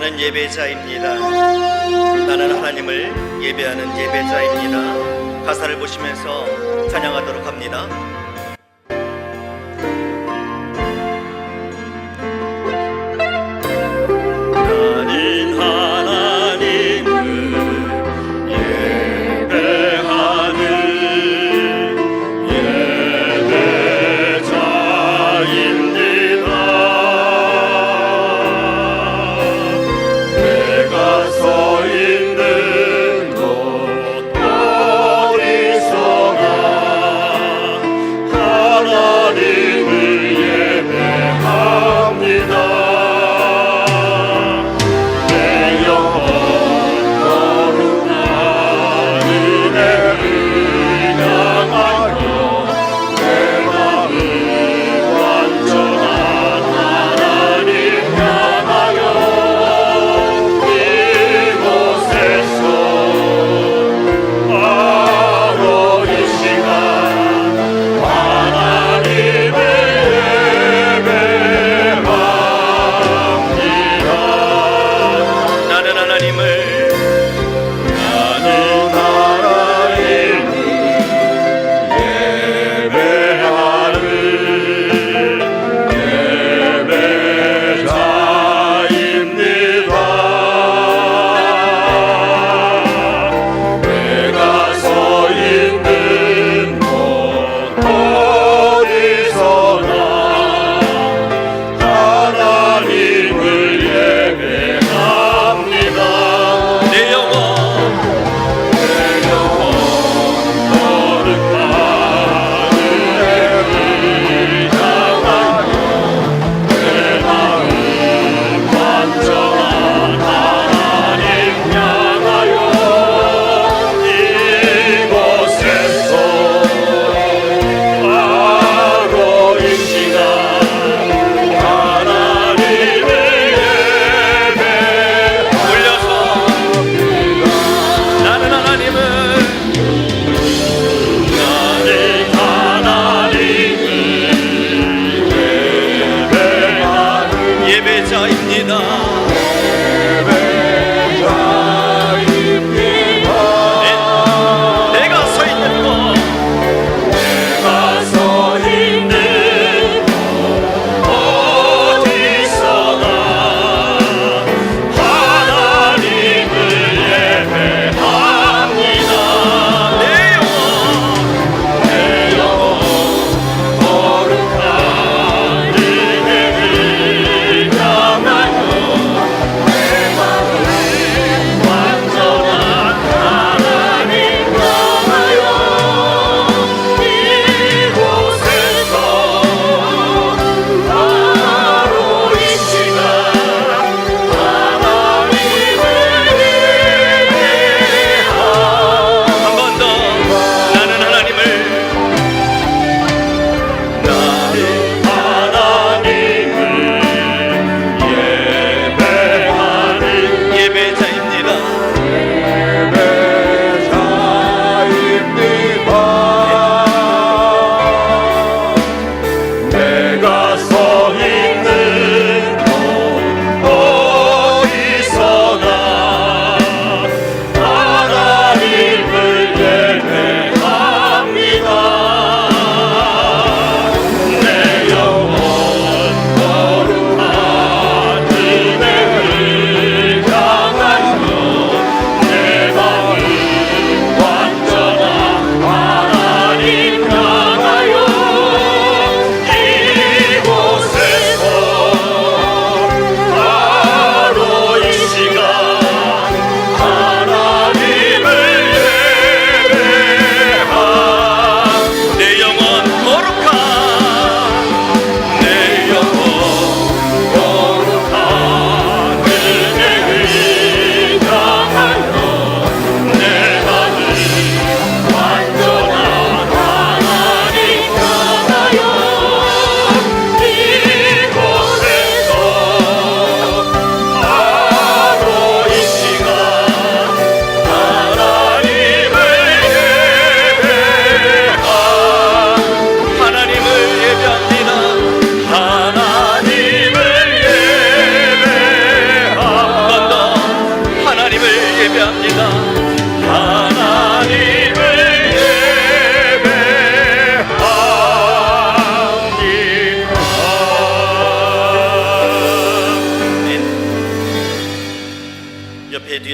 나는 예배자입니다. 나는 하나님을 예배하는 예배자입니다. 가사를 보시면서 찬양하도록 합니다. 나는 하나님을 예배하는 예배자입니다. 내가 서 있는 곳 어디서나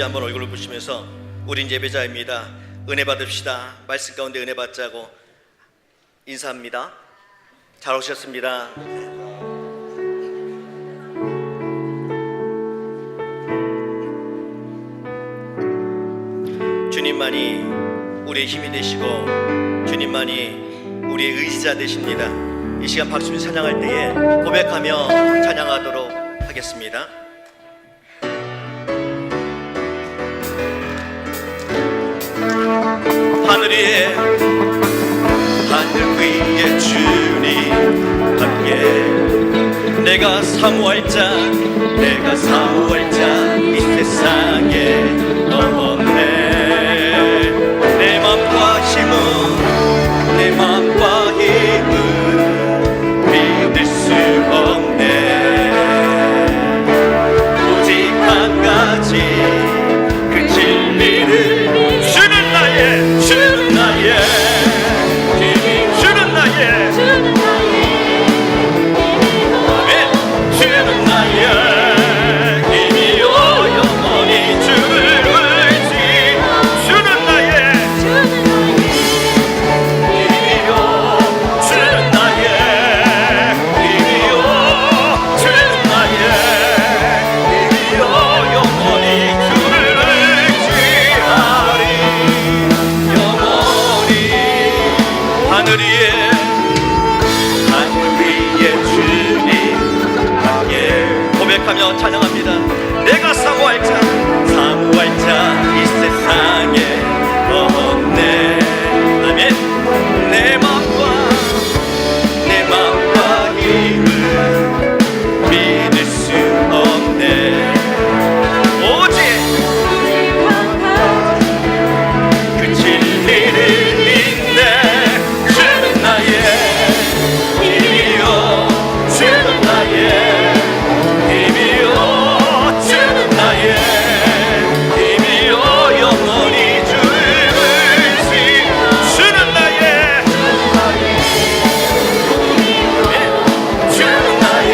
한번 얼굴을 보시면서 우린 예배자입니다, 은혜 받읍시다, 말씀 가운데 은혜 받자고 인사합니다. 잘 오셨습니다. 주님만이 우리의 힘이 되시고 주님만이 우리의 의지자 되십니다. 이 시간 박수로 찬양할 때에 고백하며 찬양하도록 하겠습니다. 하늘 위에 주님 함께 내가 사모할 자 이 세상에 없네. 내 맘과 힘은 믿을 수 없네. 오직 한 가지 그 진리를 주는 나의 주는 나의 힘이요 영원히 주를 의지 주는 나의 힘이요 주는 나의 힘이요 주는 나의 힘이요 영원히 주를 의지하리. 영원히 하늘 위에 주님 함께 고백하며 찬양합니다. 내가 사모할 자 이 세상에 없네. 아멘. 내 맘과 힘을 믿을 수 없네. 오직 그 진리를 믿네. 주는 나의 힘이요 주는 나의 힘이요 주는 나의 힘이요 영원히 주를 의지 주는 나의 주는 나의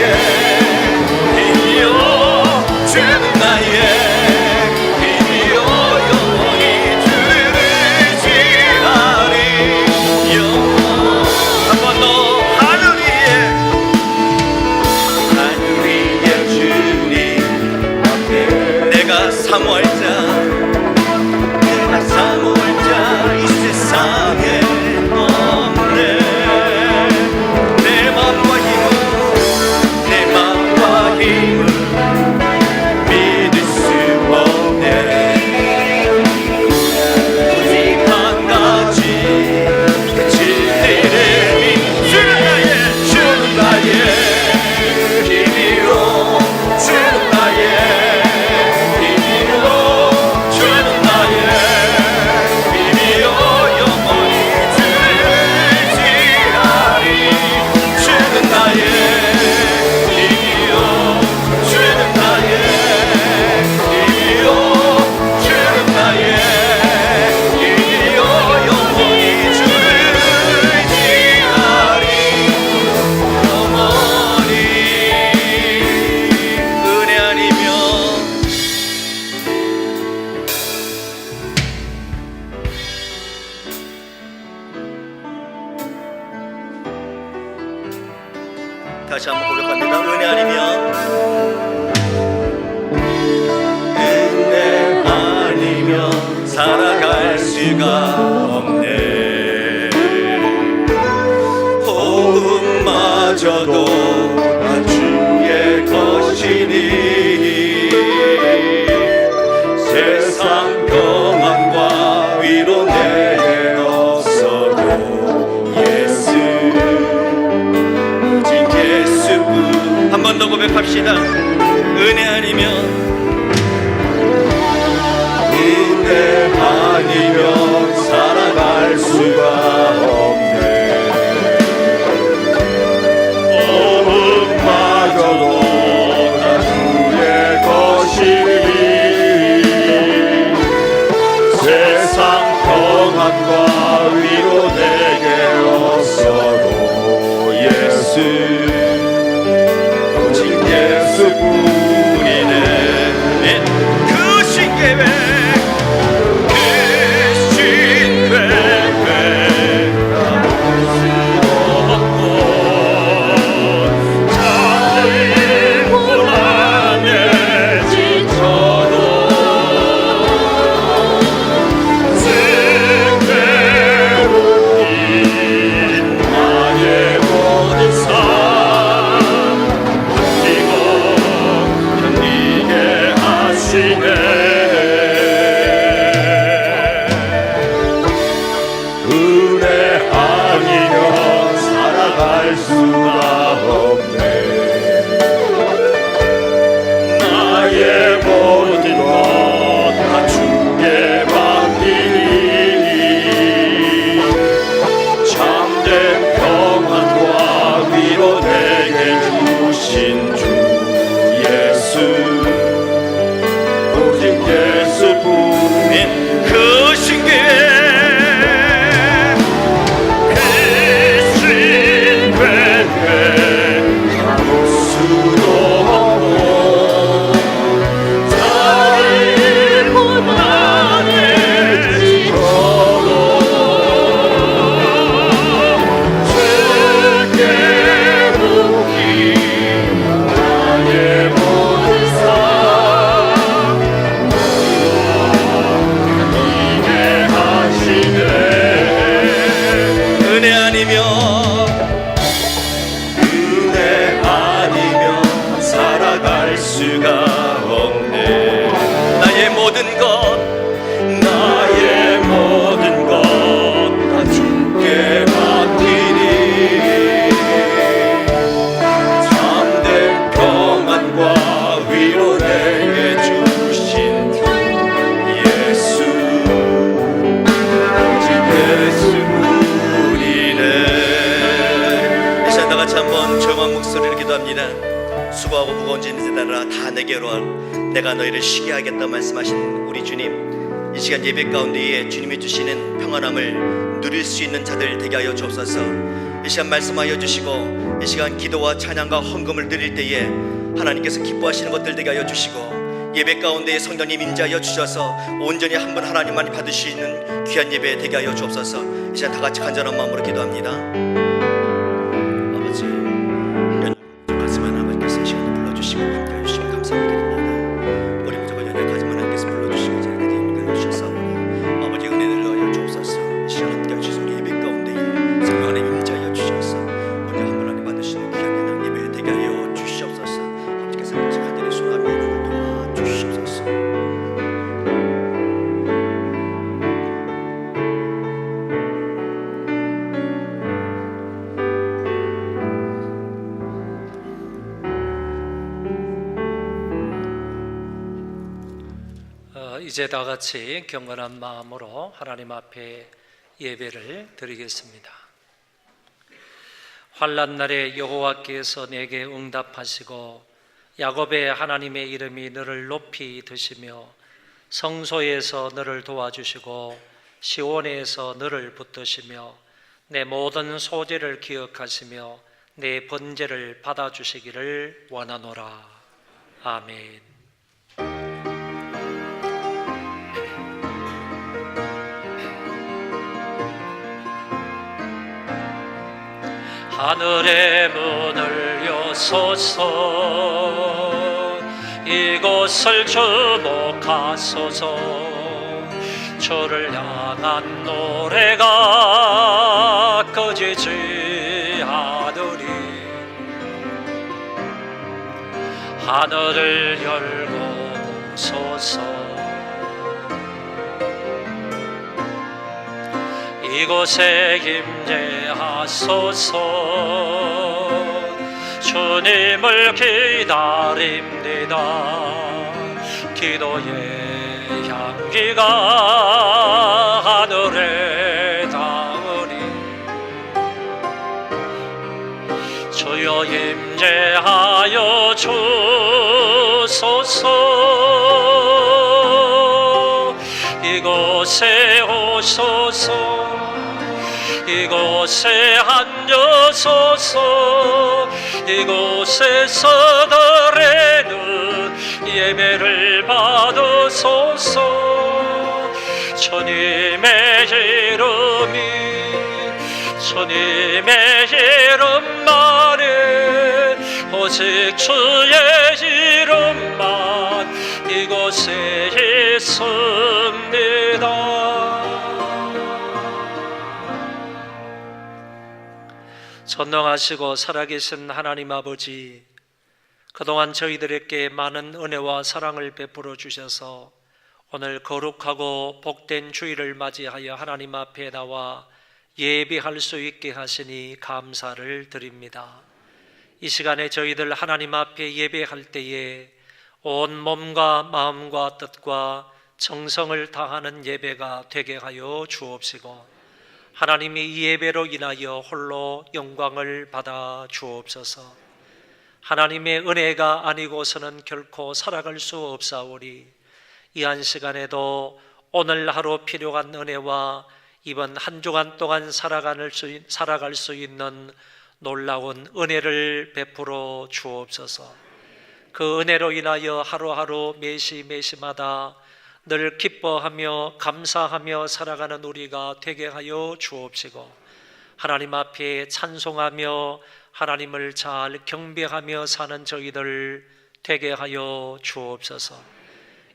힘이요 주는 나의 힘이요 영원히 주를 의지하리. 한 번 더 하늘 위에 주님 앞에 내가 사모할 자 이 세상에 없네. 내 맘과 힘은 믿을 수 없네. 오직 한 가지 그 진리를 주는 나의 힘이요 주는 나의 힘이요 주는 나의 힘이요 영원히 주를 의지하리. 주는 나의 힘이요 주는 나의 힘이요 주는 나의 힘이요 영원히 주를 의지하리. 영원히 은혜 아니면 다시 한번 고백합니다. 은혜 아니면 살아갈 수가 없네. 호흡마저도 다 주의 것이니 세상 평안과 위로 내게 없어도 예수 한 번 더 고백합시다. 은혜 아니면 살아갈 수가 없네. 호흡마저도 다 주의 것이니 세상 평안과 위로 내게 없어도 예수 예수뿐이네. 그 신계회 살아갈 수가 없네. 나의 모든 것 다 주께 맡기니 참된 평안과 위로 내게 주신 주 예수 오직 예수뿐인 그 신기에 잡을 수도 없고 나를 고난해지도록 주께 묻기 나의 모든 삶 이게 하시네. 은혜 아니면 은혜 아니면 살아갈 수가 없네. 나의 모든 것 나의 모든 것 다 주께 맡기니 참된 평안과 위로 내게 주신 주 예수 오직 예수뿐이네. 이 시간 다 같이 한번 조용한 목소리로 기도합니다. 수고하고 무거운 짐을 따라 다 내게로 와 내가 너희를 쉬게 하겠다 말씀하신 우리 주님, 이 시간 예배 가운데에 주님이 주시는 평안함을 누릴 수 있는 자들 되게 하여 주옵소서. 이 시간 말씀하여 주시고 이 시간 기도와 찬양과 헌금을 드릴 때에 하나님께서 기뻐하시는 것들 되게 하여 주시고 예배 가운데에 성령님 임재하여 주셔서 온전히 한 분 하나님만이 받을 수 있는 귀한 예배 되게 하여 주옵소서. 이 시간 다 같이 간절한 마음으로 기도합니다. 아버지, 연약하지만 아버지께서 이 시간을 불러주시고 함께해 주시면 감사드립니다. 우리 무조건 연약하지만 하나님께서 불러주시고 저희에게 은혜를 주셨사오니 아버지 은혜를 넣어 주옵소서. 이 시간 함께해 주신 우리 예배 가운데에 성령 하나님 임재하여 주셔서 오늘 한 분 하나님 받으시는 귀한 예배 되게 하여 주시옵소서. 아버지께서 아버지 간절히 소감이 도와주시옵소서. 이제 다 같이 경건한 마음으로 하나님 앞에 예배를 드리겠습니다. 환난 날에 여호와께서 내게 응답하시고 야곱의 하나님의 이름이 너를 높이 드시며 성소에서 너를 도와주시고 시온에서 너를 붙드시며 내 모든 소재를 기억하시며 내 번제를 받아주시기를 원하노라. 아멘. 하늘의 문을 여소서 이곳을 주목하소서 주를 향한 노래가 꺼지지 않으리 하늘을 열고 보소서 이곳에 임재하소서 주님을 기다립니다 기도의 향기가 하늘에 닿으리 주여 임재하여 주소서 이곳에 오소서 이곳에 앉으소서 이곳에서 드리는 예배를 받으소서 주님의 주님의 이름만이 오직 주의 이름만 이곳에 있습니다. 전능하시고 살아계신 하나님 아버지, 그동안 저희들에게 많은 은혜와 사랑을 베풀어 주셔서 오늘 거룩하고 복된 주일을 맞이하여 하나님 앞에 나와 예배할 수 있게 하시니 감사를 드립니다. 이 시간에 저희들 하나님 앞에 예배할 때에 온 몸과 마음과 뜻과 정성을 다하는 예배가 되게 하여 주옵시고, 하나님이 이 예배로 인하여 홀로 영광을 받아 주옵소서. 하나님의 은혜가 아니고서는 결코 살아갈 수 없사오니 이 한 시간에도 오늘 하루 필요한 은혜와 이번 한 주간 동안 살아갈 수 있는 놀라운 은혜를 베풀어 주옵소서. 그 은혜로 인하여 하루하루 매시매시마다 늘 기뻐하며 감사하며 살아가는 우리가 되게 하여 주옵시고, 하나님 앞에 찬송하며 하나님을 잘 경배하며 사는 저희들 되게 하여 주옵소서.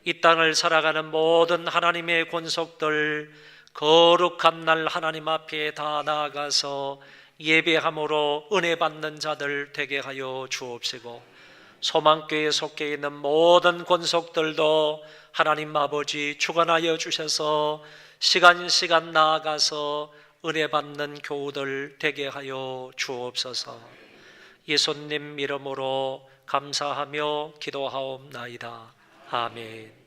이 땅을 살아가는 모든 하나님의 권속들 거룩한 날 하나님 앞에 다 나아가서 예배함으로 은혜 받는 자들 되게 하여 주옵시고, 소망교회에 속해 있는 모든 권속들도 하나님 아버지 주관하여 주셔서 시간 나아가서 은혜 받는 교우들 되게 하여 주옵소서. 예수님 이름으로 감사하며 기도하옵나이다. 아멘.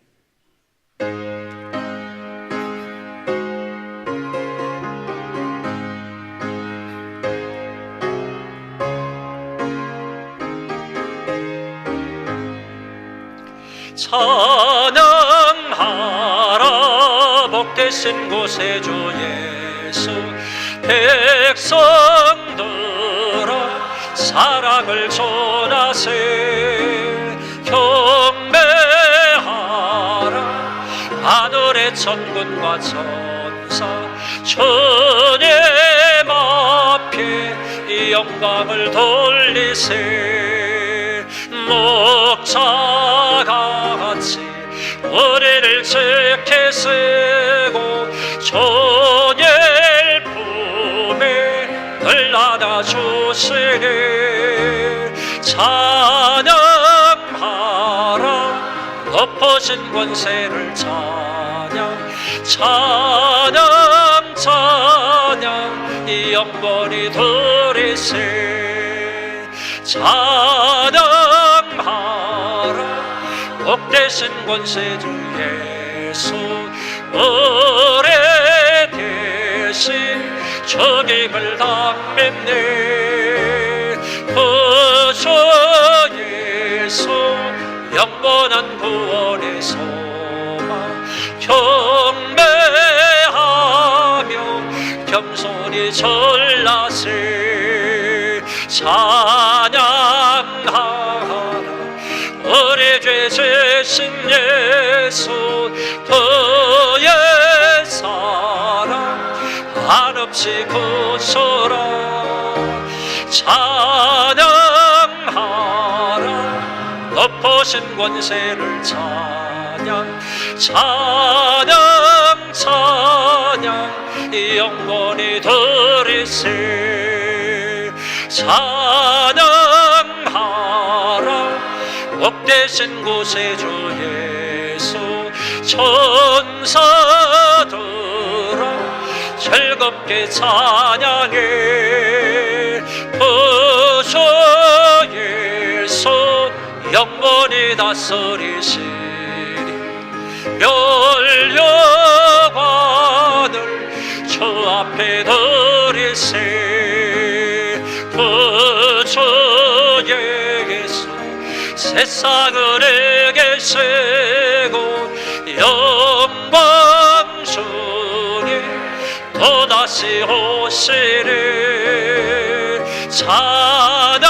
찬양하라 복되신 곳에 주 예수, 백성들아 사랑을 전하세. 경배하라 하늘의 천군과 천사, 주님 앞에 영광을 돌리세. 목자가 같이 우리를 지키시고 주님 품에 늘 안아주시니 찬양하라 높으신 권세를 찬양, 찬양 찬양 이 영원히 드리세. 찬양하라 복되신 권세 주 예수, 우리 대신 죽임을 당했네. 구주 예수 영원한 구원의 소망, 경배하며 겸손히 전라세. 찬양하라 우리 죄 지신 예수, 그의 사랑 한없이 구소라. 찬양하라 높으신 권세를 찬양, 찬양 찬양 이 영원히 드리세. 찬양하라 복되신 곳에 주 예수, 천사들아 즐겁게 찬양해. 구주 예수 영원히 다스리시니 멸류관을 주 앞에 드리세. 구주 예수 세상을 이기시고 영광 중에 또다시 오시리. 찬양하라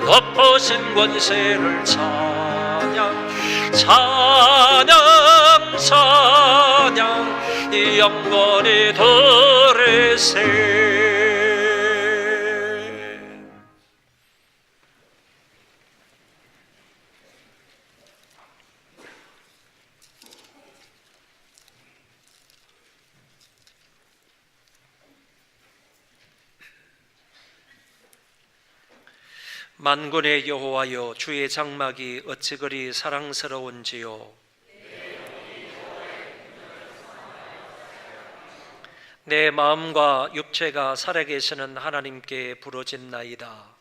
높으신 권세를 찬양, 찬양 찬양 이 영원히 드리세. 만군의 여호와여, 주의 장막이 어찌 그리 사랑스러운지요. 내 마음과 육체가 살아계시는 하나님께 부르짖나이다.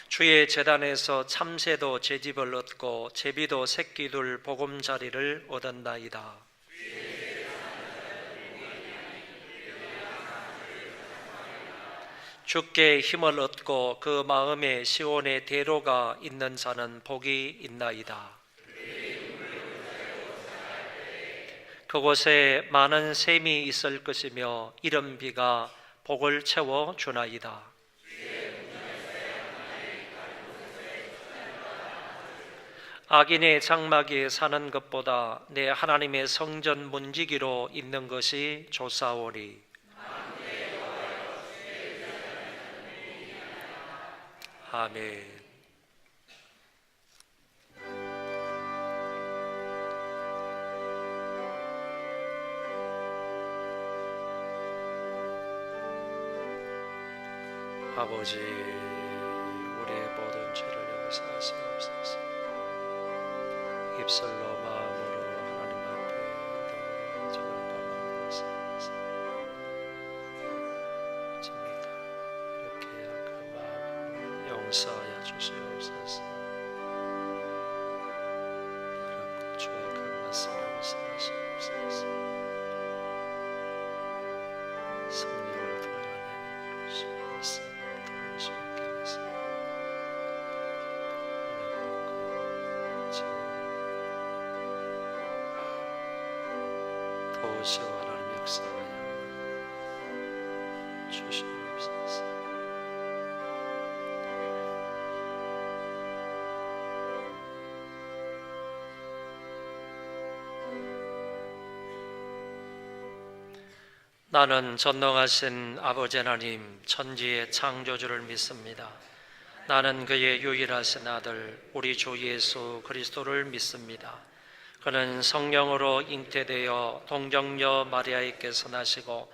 주의 제단에서 참새도 제집을 얻고 제비도 새끼둘 보금자리를 얻었나이다. 주께 힘을 얻고 그 마음에 시온의 대로가 있는 자는 복이 있나이다. 그곳에 많은 샘이 있을 것이며 이른 비가 복을 채워 주나이다. 악인의 장막에 사는 것보다 내 하나님의 성전 문지기로 있는 것이 좋사오니. 아멘. 아버지, 우리의 모든 죄를 용서하시옵소서. 입술로 마음으로 하나님 앞에 정을 범한 것은 어찌입니까? 이렇게 약한 마음을 용서하여 주시옵소서. 더럽고 추악한 것을 용서하시옵소서. 성령을 통하여 주시옵소서. 도우시오 하나님 역사하여 주시옵소서. 나는 전능하신 아버지 하나님 천지의 창조주를 믿습니다. 나는 그의 유일하신 아들 우리 주 예수 그리스도를 믿습니다. 그는 성령으로 잉태되어 동정녀 마리아에게서 나시고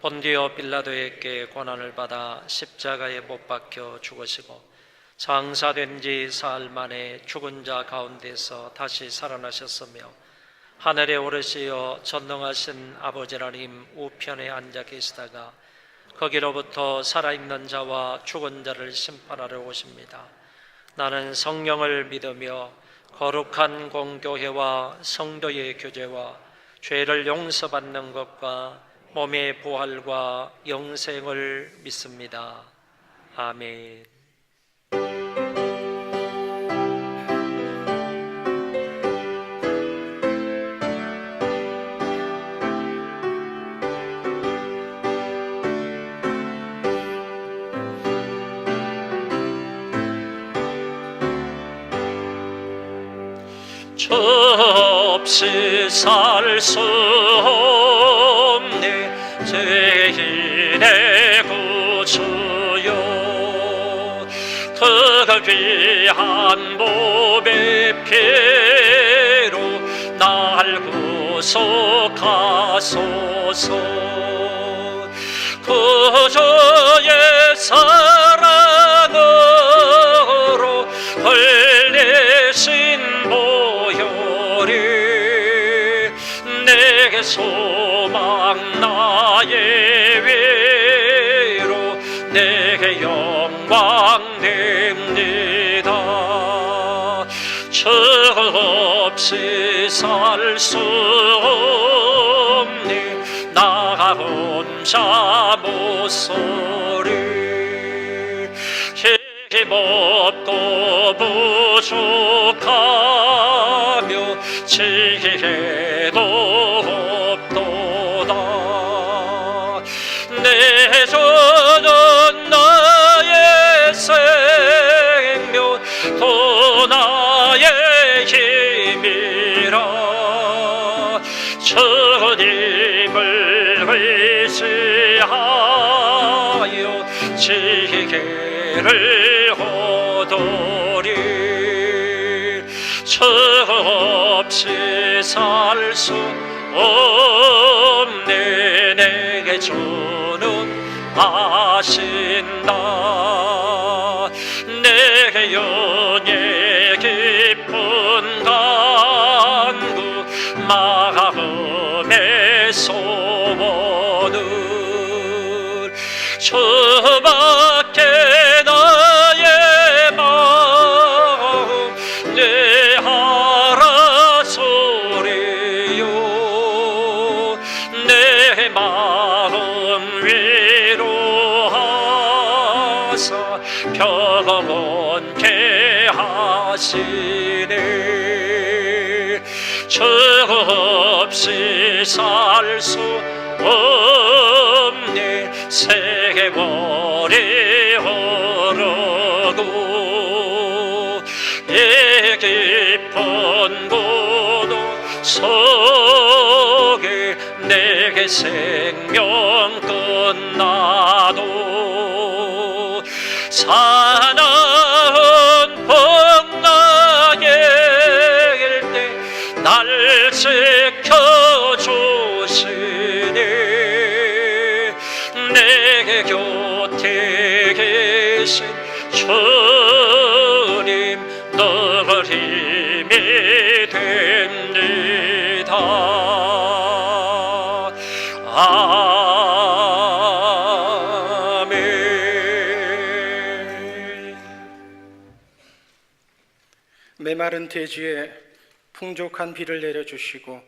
본디오 빌라도에게 고난을 받아 십자가에 못 박혀 죽으시고 장사된 지 사흘 만에 죽은 자 가운데서 다시 살아나셨으며 하늘에 오르시어 전능하신 아버지 하나님 우편에 앉아 계시다가 거기로부터 살아있는 자와 죽은 자를 심판하러 오십니다. 나는 성령을 믿으며 거룩한 공교회와 성도의 교제와 죄를 용서받는 것과 몸의 부활과 영생을 믿습니다. 아멘. 없이 살 수 없네 죄인의 구주여 그 귀한 몸의 피로 날 구속하소서 구주의 사랑으로 흘리신 내게 소망 나의 위로 내게 영광 됩니다. 주 없이 살 수 없네 나 혼자 못소리 힘없고 부족하며 지혜도 없도다. 내 주는 나의 생명 또 나의 힘이라 주님을 의지하여 지혜를 얻으리 주 없이 살 수 없네 내게 주는 아신다 내게 연예 깊은 간구 마음 주밖에 나의 마음 내 하라 소리요 내 마음 위로하사 평온케 하시네 주 없이 살 수 없네 세월이 흐르고 이 깊은 고독 속에 내게 생명 끝나도 사나운 풍랑일 때 날 지켜주시네 내 곁에 계신 주님 늘 힘이 됩니다. 아멘. 메마른 대지에 풍족한 비를 내려주시고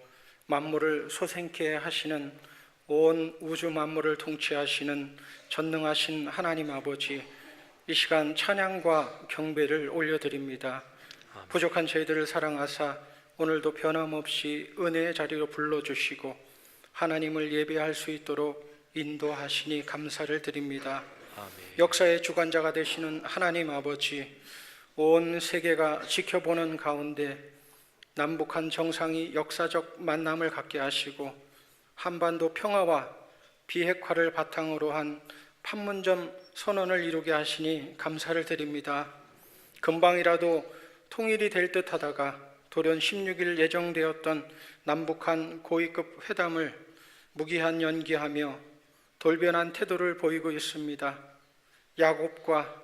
만물을 솟생케 하시는 온 우주 만물을 통치하시는 전능하신 하나님 아버지, 이 시간 찬양과 경배를 올려드립니다. 부족한 저희들을 사랑하사 오늘도 변함없이 은혜의 자리로 불러주시고 하나님을 예배할 수 있도록 인도하시니 감사를 드립니다. 역사의 주관자가 되시는 하나님 아버지, 온 세계가 지켜보는 가운데 남북한 정상이 역사적 만남을 갖게 하시고 한반도 평화와 비핵화를 바탕으로 한 판문점 선언을 이루게 하시니 감사를 드립니다. 금방이라도 통일이 될 듯하다가 돌연 16일 예정되었던 남북한 고위급 회담을 무기한 연기하며 돌변한 태도를 보이고 있습니다. 야곱과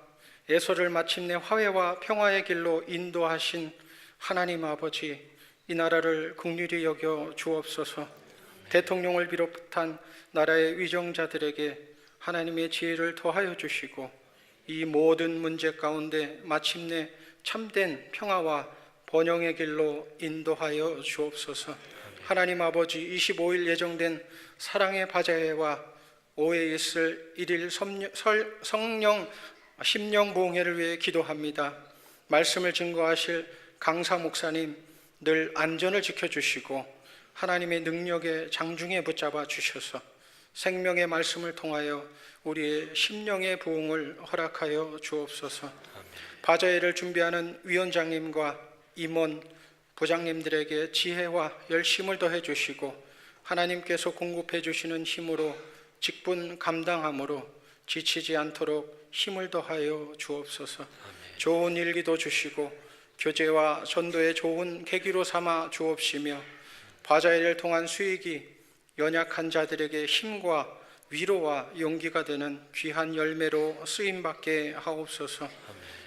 에서를 마침내 화해와 평화의 길로 인도하신 하나님 아버지, 이 나라를 긍휼히 여겨 주옵소서. 대통령을 비롯한 나라의 위정자들에게 하나님의 지혜를 더하여 주시고 이 모든 문제 가운데 마침내 참된 평화와 번영의 길로 인도하여 주옵소서. 하나님 아버지, 25일 예정된 사랑의 바자회와 5회 있을 1일 성령 심령보응회를 위해 기도합니다. 말씀을 증거하실 강사 목사님 늘 안전을 지켜주시고 하나님의 능력의 장중에 붙잡아 주셔서 생명의 말씀을 통하여 우리의 심령의 부흥을 허락하여 주옵소서. 바자회를 준비하는 위원장님과 임원, 부장님들에게 지혜와 열심을 더해 주시고 하나님께서 공급해 주시는 힘으로 직분 감당함으로 지치지 않도록 힘을 더하여 주옵소서. 좋은 일기도 주시고 교제와 전도의 좋은 계기로 삼아 주옵시며 바자회를 통한 수익이 연약한 자들에게 힘과 위로와 용기가 되는 귀한 열매로 쓰임받게 하옵소서.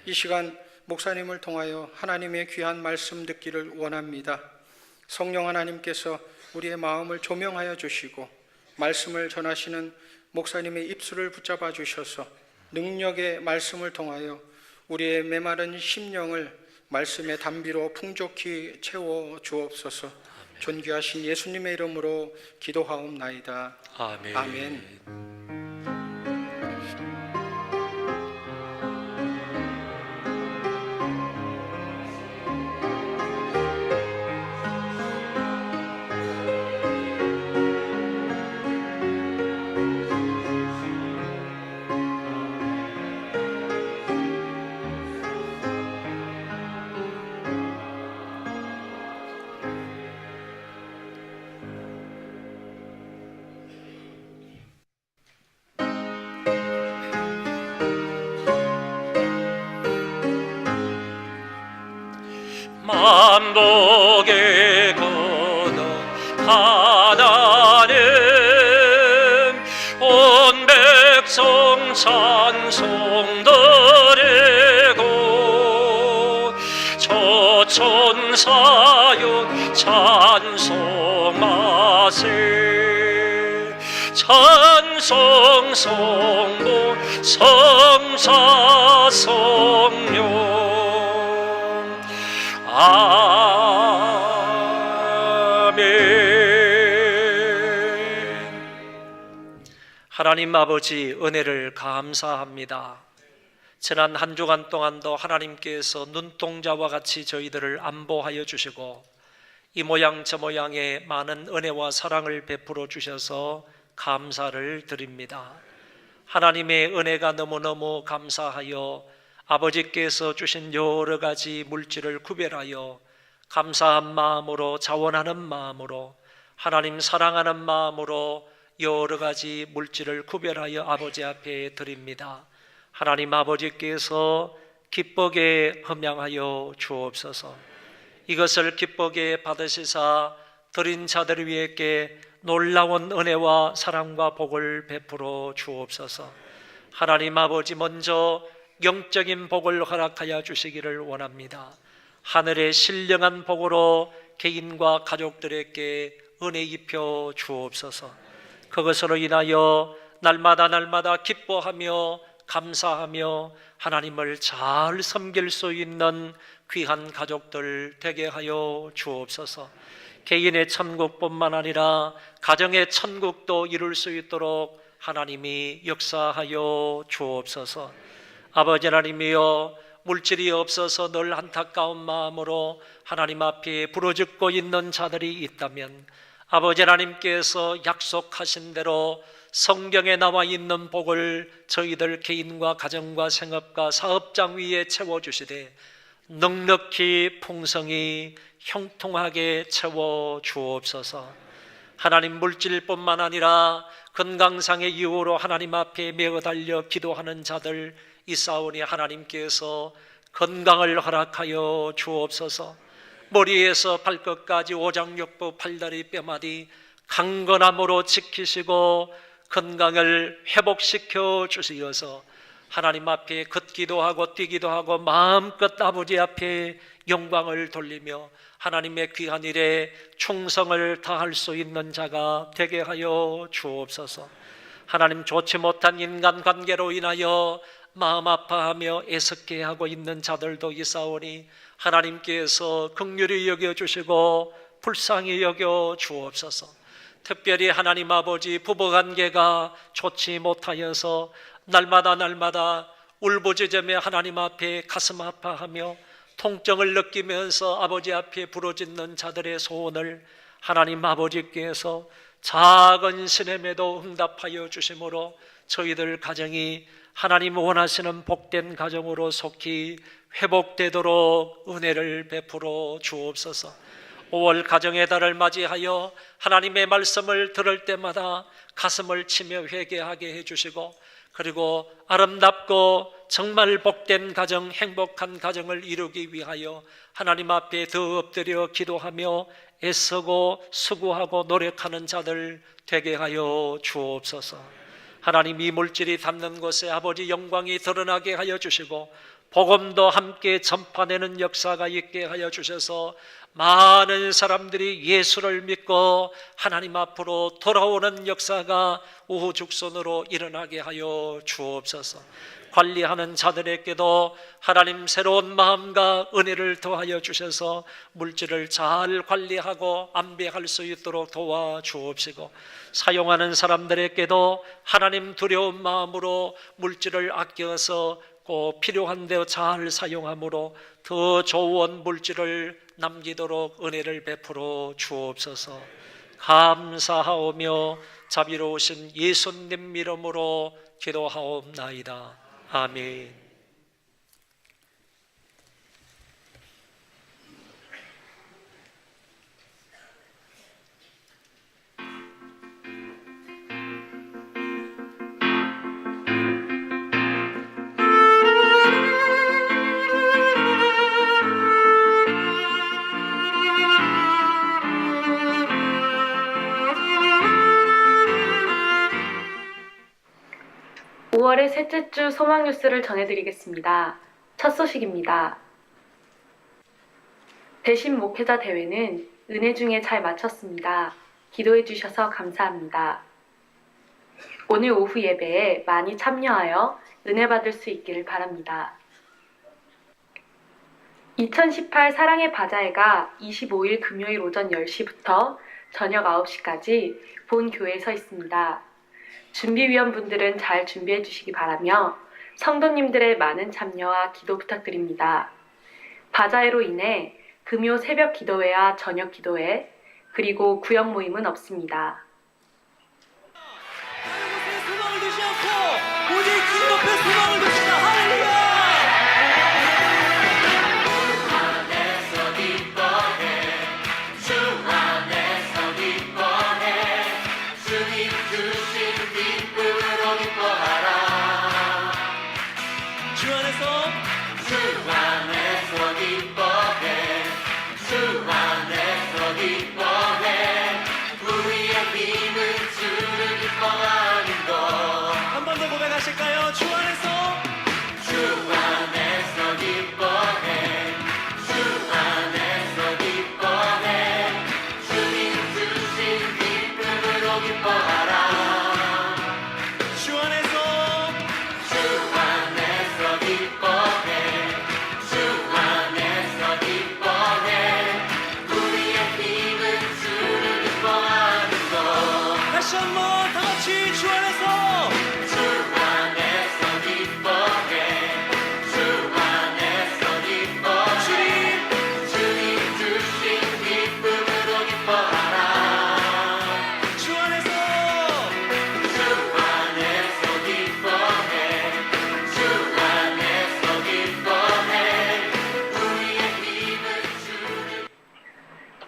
이 시간 목사님을 통하여 하나님의 귀한 말씀 듣기를 원합니다. 성령 하나님께서 우리의 마음을 조명하여 주시고 말씀을 전하시는 목사님의 입술을 붙잡아 주셔서 능력의 말씀을 통하여 우리의 메마른 심령을 말씀의 담비로 풍족히 채워 주옵소서. 존귀하신 예수님의 이름으로 기도하옵나이다. 아멘. 아멘. 만복의 근원 하나님 온 백성 찬송 드리고 저천사역 찬송하세 찬송 성모 성자 성령 아멘. 하나님 아버지 은혜를 감사합니다. 지난 한 주간 동안도 하나님께서 눈동자와 같이 저희들을 안보하여 주시고 이 모양 저 모양의 많은 은혜와 사랑을 베풀어 주셔서 감사를 드립니다. 하나님의 은혜가 너무너무 감사하여 아버지께서 주신 여러 가지 물질을 구별하여 감사한 마음으로, 자원하는 마음으로, 하나님 사랑하는 마음으로 여러 가지 물질을 구별하여 아버지 앞에 드립니다. 하나님 아버지께서 기쁘게 흠양하여 주옵소서. 이것을 기쁘게 받으시사 드린 자들 위에게 놀라운 은혜와 사랑과 복을 베풀어 주옵소서. 하나님 아버지, 먼저 영적인 복을 허락하여 주시기를 원합니다. 하늘의 신령한 복으로 개인과 가족들에게 은혜 입혀 주옵소서. 그것으로 인하여 날마다 기뻐하며 감사하며 하나님을 잘 섬길 수 있는 귀한 가족들 되게 하여 주옵소서. 개인의 천국뿐만 아니라 가정의 천국도 이룰 수 있도록 하나님이 역사하여 주옵소서. 아버지 하나님이여, 물질이 없어서 늘 안타까운 마음으로 하나님 앞에 부르짖고 있는 자들이 있다면 아버지 하나님께서 약속하신 대로 성경에 나와 있는 복을 저희들 개인과 가정과 생업과 사업장 위에 채워주시되 넉넉히 풍성히 형통하게 채워 주옵소서. 하나님, 물질뿐만 아니라 건강상의 이유로 하나님 앞에 매어 달려 기도하는 자들 있사오니 하나님께서 건강을 허락하여 주옵소서. 머리에서 발끝까지 오장육부 팔다리 뼈마디 강건함으로 지키시고 건강을 회복시켜 주시어서 하나님 앞에 걷기도 하고 뛰기도 하고 마음껏 아버지 앞에 영광을 돌리며 하나님의 귀한 일에 충성을 다할 수 있는 자가 되게 하여 주옵소서. 하나님, 좋지 못한 인간관계로 인하여 마음 아파하며 애석해하고 있는 자들도 있사오니 하나님께서 긍휼히 여겨주시고 불쌍히 여겨 주옵소서. 특별히 하나님 아버지, 부부관계가 좋지 못하여서 날마다 울부짖으며 하나님 앞에 가슴 아파하며 통증을 느끼면서 아버지 앞에 부르짖는 자들의 소원을 하나님 아버지께서 작은 시름에도 응답하여 주심으로 저희들 가정이 하나님 원하시는 복된 가정으로 속히 회복되도록 은혜를 베풀어 주옵소서. 5월 가정의 달을 맞이하여 하나님의 말씀을 들을 때마다 가슴을 치며 회개하게 해주시고, 그리고 아름답고 정말 복된 가정, 행복한 가정을 이루기 위하여 하나님 앞에 더 엎드려 기도하며 애쓰고 수고하고 노력하는 자들 되게 하여 주옵소서. 하나님, 이 물질이 닿는 곳에 아버지 영광이 드러나게 하여 주시고 복음도 함께 전파되는 역사가 있게 하여 주셔서 많은 사람들이 예수를 믿고 하나님 앞으로 돌아오는 역사가 우후죽순으로 일어나게 하여 주옵소서. 관리하는 자들에게도 하나님 새로운 마음과 은혜를 더하여 주셔서 물질을 잘 관리하고 안배할 수 있도록 도와주옵시고, 사용하는 사람들에게도 하나님 두려운 마음으로 물질을 아껴서 꼭 필요한 데 잘 사용함으로 더 좋은 물질을 남기도록 은혜를 베풀어 주옵소서. 감사하오며 자비로우신 예수님 이름으로 기도하옵나이다. 아멘. 5월의 셋째 주 소망 뉴스를 전해드리겠습니다. 첫 소식입니다. 대신 목회자 대회는 은혜 중에 잘 마쳤습니다. 기도해 주셔서 감사합니다. 오늘 오후 예배에 많이 참여하여 은혜 받을 수 있기를 바랍니다. 2018 사랑의 바자회가 25일 금요일 오전 10시부터 저녁 9시까지 본 교회에 서 있습니다. 준비위원분들은 잘 준비해 주시기 바라며 성도님들의 많은 참여와 기도 부탁드립니다. 바자회로 인해 금요 새벽 기도회와 저녁 기도회 그리고 구역 모임은 없습니다. 소망을 두지 않고 오직 주님 앞에 소망을 둡시다. 할렐루야! 주 안에서 한 번 더 고백하실까요? 주 안에서 주 안에서 다시 한 번 다 같이 주 안에서 주 안에서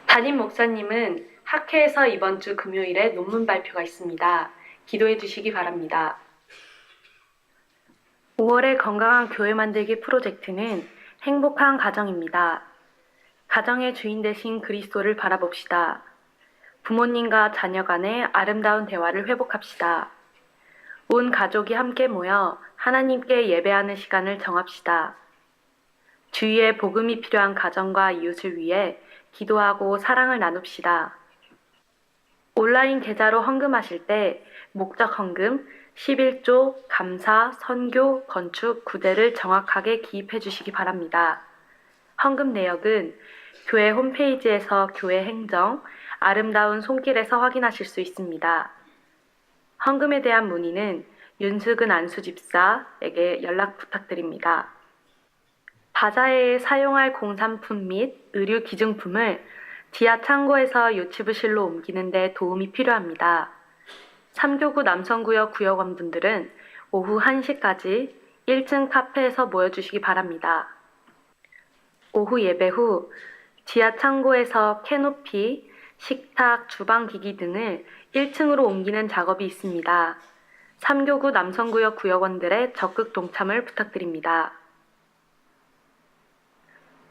담임 목사님은 학회에서 이번 주 금요일에 논문 발표가 있습니다. 기도해 주시기 바랍니다. 5월의 건강한 교회 만들기 프로젝트는 행복한 가정입니다. 가정의 주인 되신 그리스도를 바라봅시다. 부모님과 자녀 간의 아름다운 대화를 회복합시다. 온 가족이 함께 모여 하나님께 예배하는 시간을 정합시다. 주위에 복음이 필요한 가정과 이웃을 위해 기도하고 사랑을 나눕시다. 온라인 계좌로 헌금하실 때 목적 헌금 11조, 감사, 선교, 건축, 구대를 정확하게 기입해 주시기 바랍니다. 헌금 내역은 교회 홈페이지에서 교회 행정, 아름다운 손길에서 확인하실 수 있습니다. 헌금에 대한 문의는 윤수근 안수집사에게 연락 부탁드립니다. 바자회에 사용할 공산품 및 의류 기증품을 지하 창고에서 유치부실로 옮기는 데 도움이 필요합니다. 3교구 남성구역 구역원분들은 오후 1시까지 1층 카페에서 모여주시기 바랍니다. 오후 예배 후 지하 창고에서 캐노피, 식탁, 주방기기 등을 1층으로 옮기는 작업이 있습니다. 3교구 남성구역 구역원들의 적극 동참을 부탁드립니다.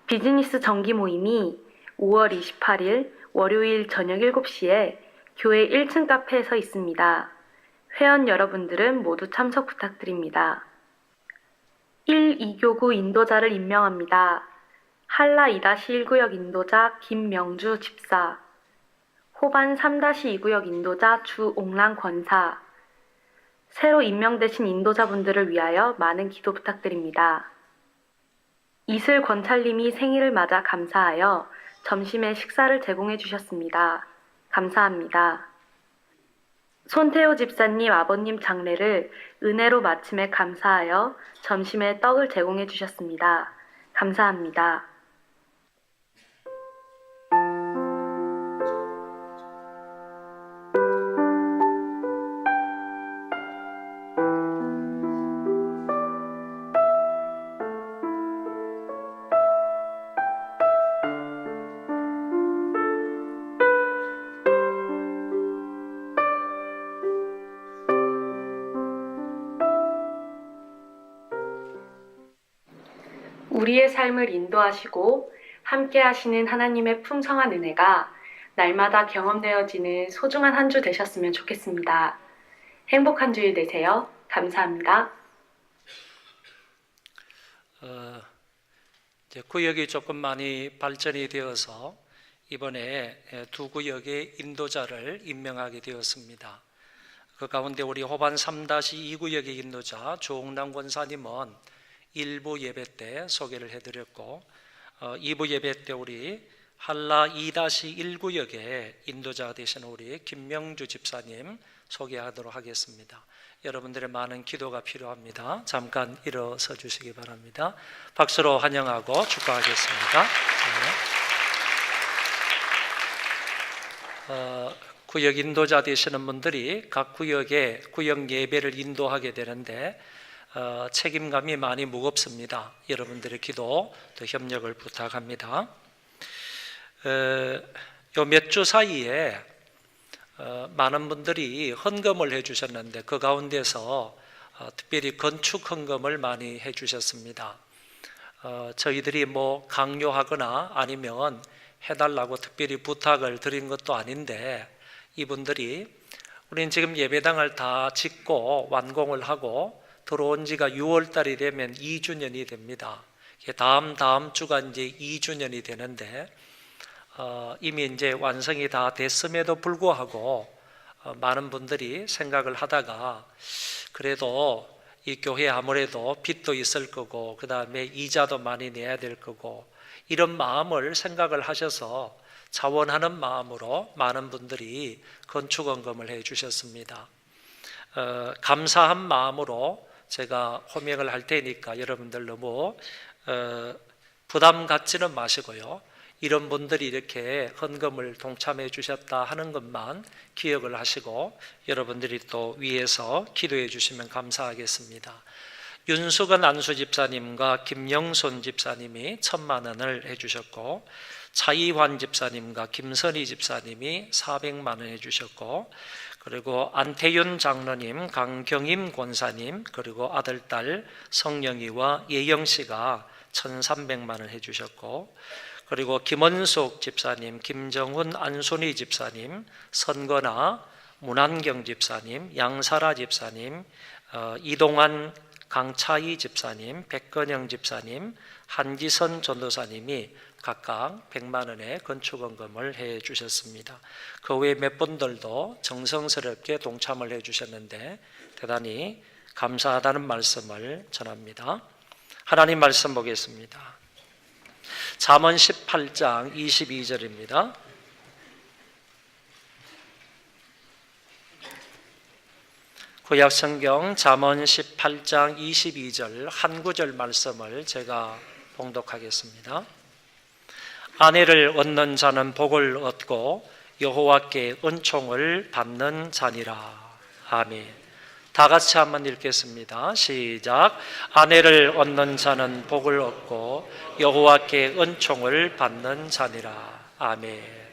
비즈니스 정기 모임이 5월 28일 월요일 저녁 7시에 교회 1층 카페에서 있습니다. 회원 여러분들은 모두 참석 부탁드립니다. 1, 2교구 인도자를 임명합니다. 한라 2-1구역 인도자 김명주 집사, 호반 3-2구역 인도자 주옥란 권사, 새로 임명되신 인도자분들을 위하여 많은 기도 부탁드립니다. 이슬 권찰님이 생일을 맞아 감사하여 점심에 식사를 제공해 주셨습니다. 감사합니다. 손태호 집사님 아버님 장례를 은혜로 마침에 감사하여 점심에 떡을 제공해 주셨습니다. 감사합니다. 우리의 삶을 인도하시고 함께 하시는 하나님의 풍성한 은혜가 날마다 경험되어지는 소중한 한 주 되셨으면 좋겠습니다. 행복한 주일 되세요. 감사합니다. 이제 구역이 조금 많이 발전이 되어서 이번에 두 구역의 인도자를 임명하게 되었습니다. 그 가운데 우리 호반 3-2 구역의 인도자 조홍남 권사님은 1부 예배 때 소개를 해드렸고 2부 예배 때 우리 한라 2-1 구역의 인도자가 되신 우리 김명주 집사님 소개하도록 하겠습니다. 여러분들의 많은 기도가 필요합니다. 잠깐 일어서 주시기 바랍니다. 박수로 환영하고 축하하겠습니다. 구역 인도자 되시는 분들이 각 구역에 구역 예배를 인도하게 되는데 책임감이 많이 무겁습니다. 여러분들의 기도 또 협력을 부탁합니다. 요 몇 주 사이에 많은 분들이 헌금을 해주셨는데 그 가운데서 특별히 건축 헌금을 많이 해주셨습니다. 저희들이 뭐 강요하거나 아니면 해달라고 특별히 부탁을 드린 것도 아닌데 이분들이 우리는 지금 예배당을 다 짓고 완공을 하고 들어온 지가 6월 달이 되면 2주년이 됩니다. 다음 주가 이제 2주년이 되는데 이미 이제 완성이 다 됐음에도 불구하고 많은 분들이 생각을 하다가 그래도 이 교회 아무래도 빚도 있을 거고 그 다음에 이자도 많이 내야 될 거고 이런 마음을 생각을 하셔서 자원하는 마음으로 많은 분들이 건축헌금을 해 주셨습니다. 감사한 마음으로 제가 호명을 할 테니까 여러분들 너무 부담 갖지는 마시고요. 이런 분들이 이렇게 헌금을 동참해 주셨다 하는 것만 기억을 하시고 여러분들이 또 위에서 기도해 주시면 감사하겠습니다. 윤수건 안수 집사님과 김영손 집사님이 1,000만 원을 해주셨고 차이환 집사님과 김선희 집사님이 400만 원 해주셨고 그리고 안태윤 장로님, 강경임 권사님 그리고 아들, 딸 성영이와 예영씨가 1,300만 원 해주셨고 그리고 김원숙 집사님, 김정훈 안순희 집사님, 선거나 문한경 집사님, 양사라 집사님, 이동환 강차희 집사님, 백건영 집사님, 한지선 전도사님이 각각 100만 원의 건축헌금을 해 주셨습니다. 그 외에 몇 분들도 정성스럽게 동참을 해 주셨는데 대단히 감사하다는 말씀을 전합니다. 하나님 말씀 보겠습니다. 잠언 18장 22절입니다. 구약성경 잠언 18장 22절 한 구절 말씀을 제가 봉독하겠습니다. 아내를 얻는 자는 복을 얻고 여호와께 은총을 받는 자니라. 아멘. 다 같이 한번 읽겠습니다. 시작. 아내를 얻는 자는 복을 얻고 여호와께 은총을 받는 자니라. 아멘.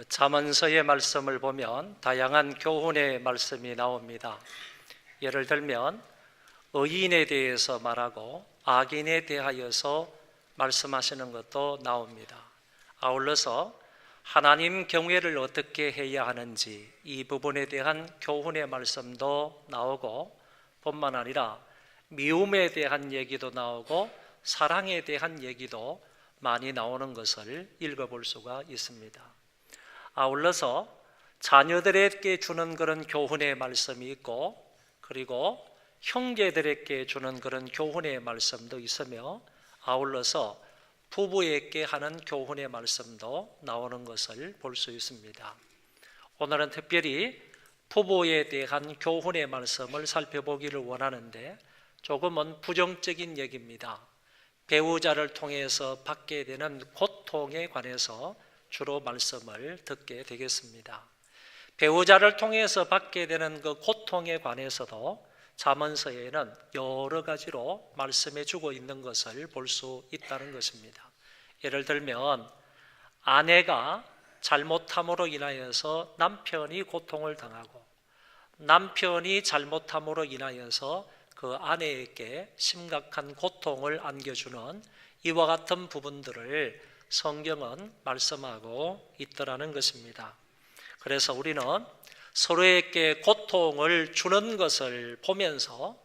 잠언서의 말씀을 보면 다양한 교훈의 말씀이 나옵니다. 예를 들면 의인에 대해서 말하고 악인에 대하여서 말씀하시는 것도 나옵니다. 아울러서 하나님 경외를 어떻게 해야 하는지 이 부분에 대한 교훈의 말씀도 나오고, 뿐만 아니라 미움에 대한 얘기도 나오고 사랑에 대한 얘기도 많이 나오는 것을 읽어볼 수가 있습니다. 아울러서 자녀들에게 주는 그런 교훈의 말씀이 있고, 그리고 형제들에게 주는 그런 교훈의 말씀도 있으며, 아울러서 부부에게 하는 교훈의 말씀도 나오는 것을 볼 수 있습니다. 오늘은 특별히 부부에 대한 교훈의 말씀을 살펴보기를 원하는데, 조금은 부정적인 얘기입니다. 배우자를 통해서 받게 되는 고통에 관해서 주로 말씀을 듣게 되겠습니다. 배우자를 통해서 받게 되는 그 고통에 관해서도 잠언서에는 여러 가지로 말씀해 주고 있는 것을 볼 수 있다는 것입니다. 예를 들면 아내가 잘못함으로 인하여서 남편이 고통을 당하고, 남편이 잘못함으로 인하여서 그 아내에게 심각한 고통을 안겨주는 이와 같은 부분들을 성경은 말씀하고 있더라는 것입니다. 그래서 우리는 서로에게 고통을 주는 것을 보면서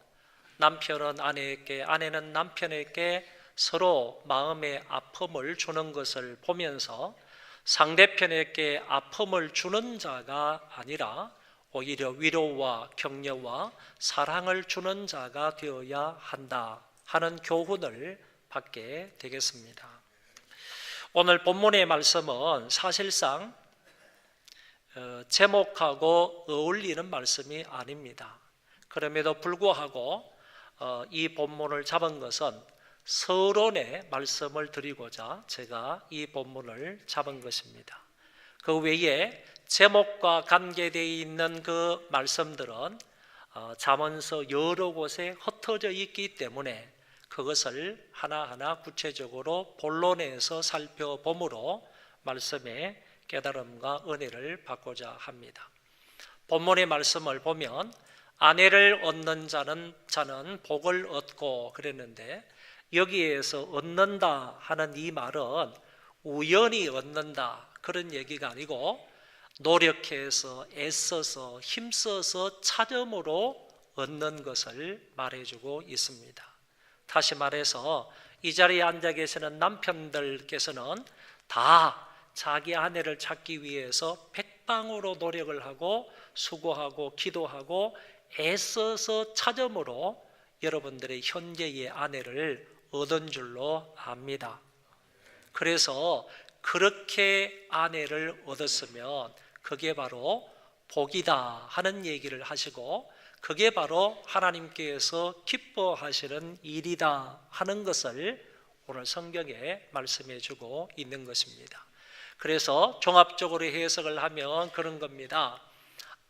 남편은 아내에게, 아내는 남편에게 서로 마음의 아픔을 주는 것을 보면서 상대편에게 아픔을 주는 자가 아니라 오히려 위로와 격려와 사랑을 주는 자가 되어야 한다 하는 교훈을 받게 되겠습니다. 오늘 본문의 말씀은 사실상 제목하고 어울리는 말씀이 아닙니다. 그럼에도 불구하고 이 본문을 잡은 것은 서론의 말씀을 드리고자 제가 이 본문을 잡은 것입니다. 그 외에 제목과 관계되어 있는 그 말씀들은 잠언서 여러 곳에 흩어져 있기 때문에 그것을 하나하나 구체적으로 본론에서 살펴봄으로 말씀의 깨달음과 은혜를 받고자 합니다. 본문의 말씀을 보면 아내를 얻는 자는 복을 얻고 그랬는데, 여기에서 얻는다 하는 이 말은 우연히 얻는다 그런 얘기가 아니고 노력해서 애써서 힘써서 찾음으로 얻는 것을 말해주고 있습니다. 다시 말해서 이 자리에 앉아 계시는 남편들께서는 다 자기 아내를 찾기 위해서 백방으로 노력을 하고 수고하고 기도하고 애써서 찾음으로 여러분들의 현재의 아내를 얻은 줄로 압니다. 그래서 그렇게 아내를 얻었으면 그게 바로 복이다 하는 얘기를 하시고, 그게 바로 하나님께서 기뻐하시는 일이다 하는 것을 오늘 성경에 말씀해 주고 있는 것입니다. 그래서 종합적으로 해석을 하면 그런 겁니다.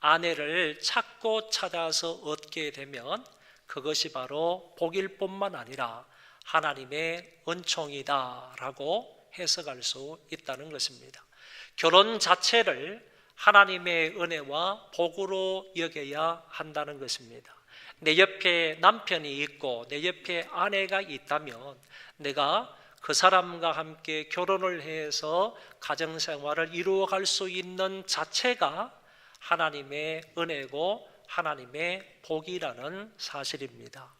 아내를 찾고 찾아서 얻게 되면 그것이 바로 복일 뿐만 아니라 하나님의 은총이다라고 해석할 수 있다는 것입니다. 결혼 자체를 하나님의 은혜와 복으로 여겨야 한다는 것입니다. 내 옆에 남편이 있고 내 옆에 아내가 있다면 내가 그 사람과 함께 결혼을 해서 가정생활을 이루어갈 수 있는 자체가 하나님의 은혜고 하나님의 복이라는 사실입니다.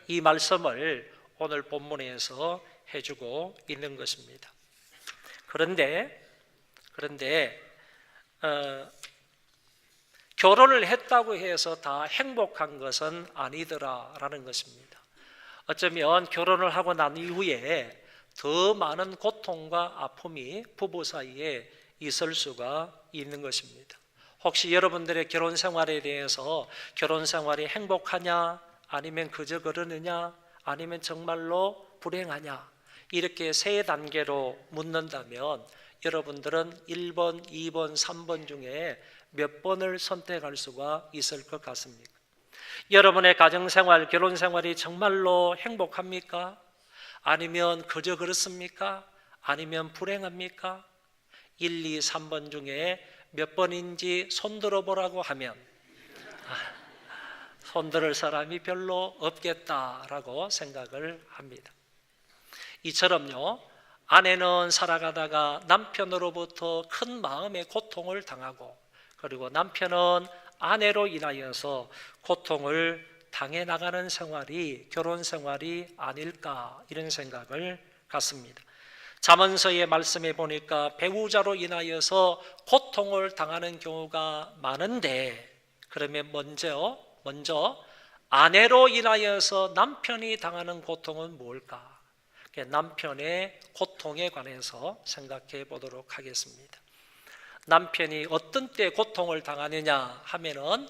이 말씀을 오늘 본문에서 해주고 있는 것입니다. 그런데 결혼을 했다고 해서 다 행복한 것은 아니더라라는 것입니다. 어쩌면 결혼을 하고 난 이후에 더 많은 고통과 아픔이 부부 사이에 있을 수가 있는 것입니다. 혹시 여러분들의 결혼 생활에 대해서 결혼 생활이 행복하냐, 아니면 그저 그러느냐, 아니면 정말로 불행하냐, 이렇게 세 단계로 묻는다면 여러분들은 1번, 2번, 3번 중에 몇 번을 선택할 수가 있을 것 같습니까? 여러분의 가정생활, 결혼생활이 정말로 행복합니까? 아니면 그저 그렇습니까? 아니면 불행합니까? 1, 2, 3번 중에 몇 번인지 손들어 보라고 하면 손들을 사람이 별로 없겠다라고 생각을 합니다. 이처럼요, 아내는 살아가다가 남편으로부터 큰 마음의 고통을 당하고, 그리고 남편은 아내로 인하여서 고통을 당해 나가는 생활이 결혼 생활이 아닐까, 이런 생각을 갖습니다. 잠언서의 말씀에 보니까 배우자로 인하여서 고통을 당하는 경우가 많은데, 그러면 먼저 아내로 인하여서 남편이 당하는 고통은 뭘까? 남편의 고통에 관해서 생각해 보도록 하겠습니다. 남편이 어떤 때 고통을 당하느냐 하면은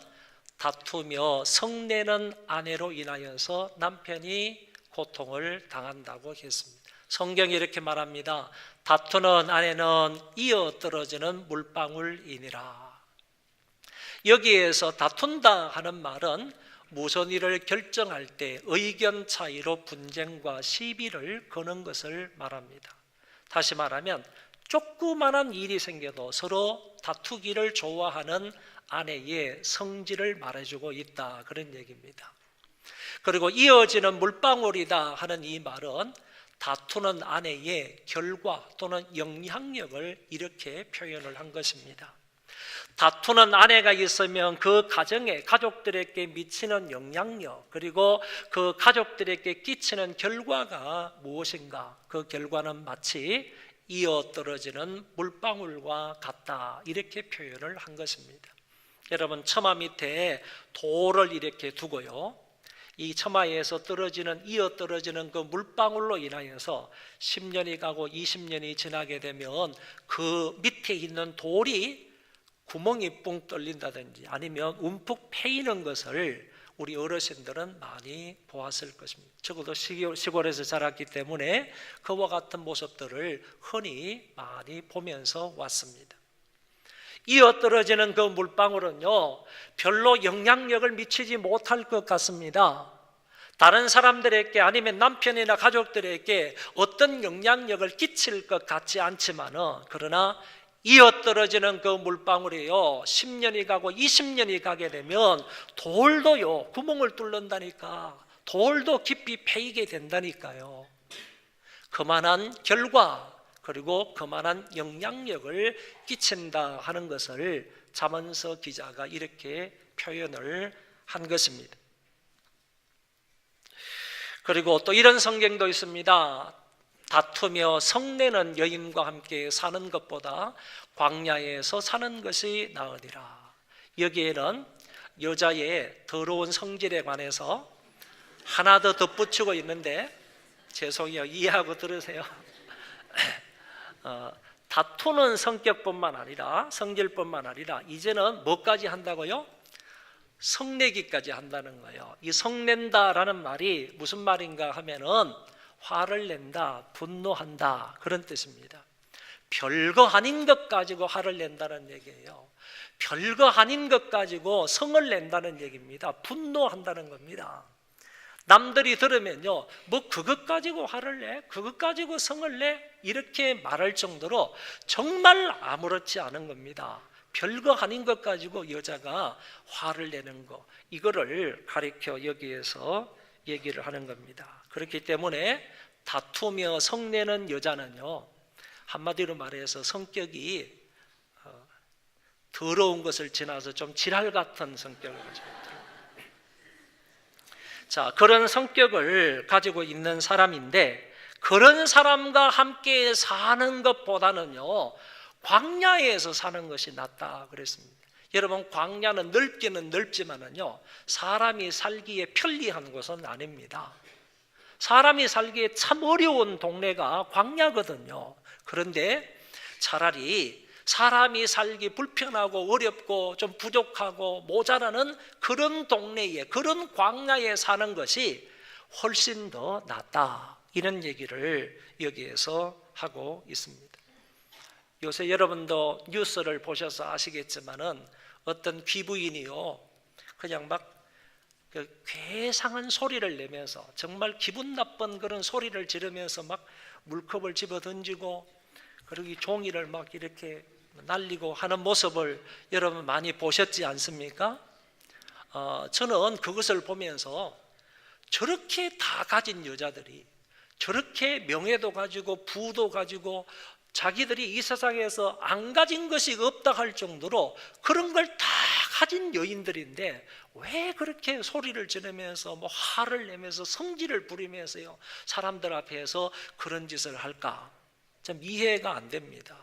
다투며 성내는 아내로 인하여서 남편이 고통을 당한다고 했습니다. 성경이 이렇게 말합니다. 다투는 아내는 이어 떨어지는 물방울이니라. 여기에서 다툰다 하는 말은 무슨 일을 결정할 때 의견 차이로 분쟁과 시비를 거는 것을 말합니다. 다시 말하면 조그만한 일이 생겨도 서로 다투기를 좋아하는 아내의 성질을 말해주고 있다, 그런 얘기입니다. 그리고 이어지는 물방울이다 하는 이 말은 다투는 아내의 결과 또는 영향력을 이렇게 표현을 한 것입니다. 다투는 아내가 있으면 그 가정에 가족들에게 미치는 영향력, 그리고 그 가족들에게 끼치는 결과가 무엇인가? 그 결과는 마치 이어 떨어지는 물방울과 같다, 이렇게 표현을 한 것입니다. 여러분, 처마 밑에 돌을 이렇게 두고요, 이 처마에서 이어 떨어지는 그 물방울로 인하여서 10년이 가고 20년이 지나게 되면 그 밑에 있는 돌이 구멍이 뿡 뚫린다든지 아니면 움푹 패이는 것을 우리 어르신들은 많이 보았을 것입니다. 적어도 시골에서 자랐기 때문에 그와 같은 모습들을 흔히 많이 보면서 왔습니다. 이어 떨어지는 그 물방울은요, 별로 영향력을 미치지 못할 것 같습니다. 다른 사람들에게 아니면 남편이나 가족들에게 어떤 영향력을 끼칠 것 같지 않지만은, 그러나 이어 떨어지는 그 물방울이요, 10년이 가고 20년이 가게 되면 돌도요, 구멍을 뚫는다니까, 돌도 깊이 패이게 된다니까요. 그만한 결과, 그리고 그만한 영향력을 끼친다 하는 것을 잠언서 기자가 이렇게 표현을 한 것입니다. 그리고 또 이런 성경도 있습니다. 다투며 성내는 여인과 함께 사는 것보다 광야에서 사는 것이 나으니라. 여기에는 여자의 더러운 성질에 관해서 하나 더 덧붙이고 있는데, 죄송해요, 이해하고 들으세요. 다투는 성격뿐만 아니라, 성질뿐만 아니라 이제는 뭐까지 한다고요? 성내기까지 한다는 거예요. 이 성낸다라는 말이 무슨 말인가 하면은 화를 낸다, 분노한다, 그런 뜻입니다. 별거 아닌 것 가지고 화를 낸다는 얘기예요. 별거 아닌 것 가지고 성을 낸다는 얘기입니다. 분노한다는 겁니다. 남들이 들으면요, 뭐 그것 가지고 화를 내? 그것 가지고 성을 내? 이렇게 말할 정도로 정말 아무렇지 않은 겁니다. 별거 아닌 것 가지고 여자가 화를 내는 거, 이거를 가리켜 여기에서 얘기를 하는 겁니다. 그렇기 때문에 다투며 성내는 여자는요, 한마디로 말해서 성격이 더러운 것을 지나서 좀 지랄 같은 성격을 가지고 있다. 자, 그런 성격을 가지고 있는 사람인데, 그런 사람과 함께 사는 것보다는요, 광야에서 사는 것이 낫다 그랬습니다. 여러분, 광야는 넓기는 넓지만은요, 사람이 살기에 편리한 곳은 아닙니다. 사람이 살기에 참 어려운 동네가 광야거든요. 그런데 차라리 사람이 살기 불편하고 어렵고 좀 부족하고 모자라는 그런 동네에, 그런 광야에 사는 것이 훨씬 더 낫다, 이런 얘기를 여기에서 하고 있습니다. 요새 여러분도 뉴스를 보셔서 아시겠지만은 어떤 귀부인이요, 그냥 막 괴상한 소리를 내면서, 정말 기분 나쁜 그런 소리를 지르면서 막 물컵을 집어 던지고, 그리고 이 종이를 막 이렇게 날리고 하는 모습을 여러분 많이 보셨지 않습니까? 저는 그것을 보면서 저렇게 다 가진 여자들이 저렇게 명예도 가지고 부도 가지고 자기들이 이 세상에서 안 가진 것이 없다 할 정도로 그런 걸 다 가진 여인들인데 왜 그렇게 소리를 지르면서 뭐 화를 내면서 성질을 부리면서요 사람들 앞에서 그런 짓을 할까? 참 이해가 안 됩니다.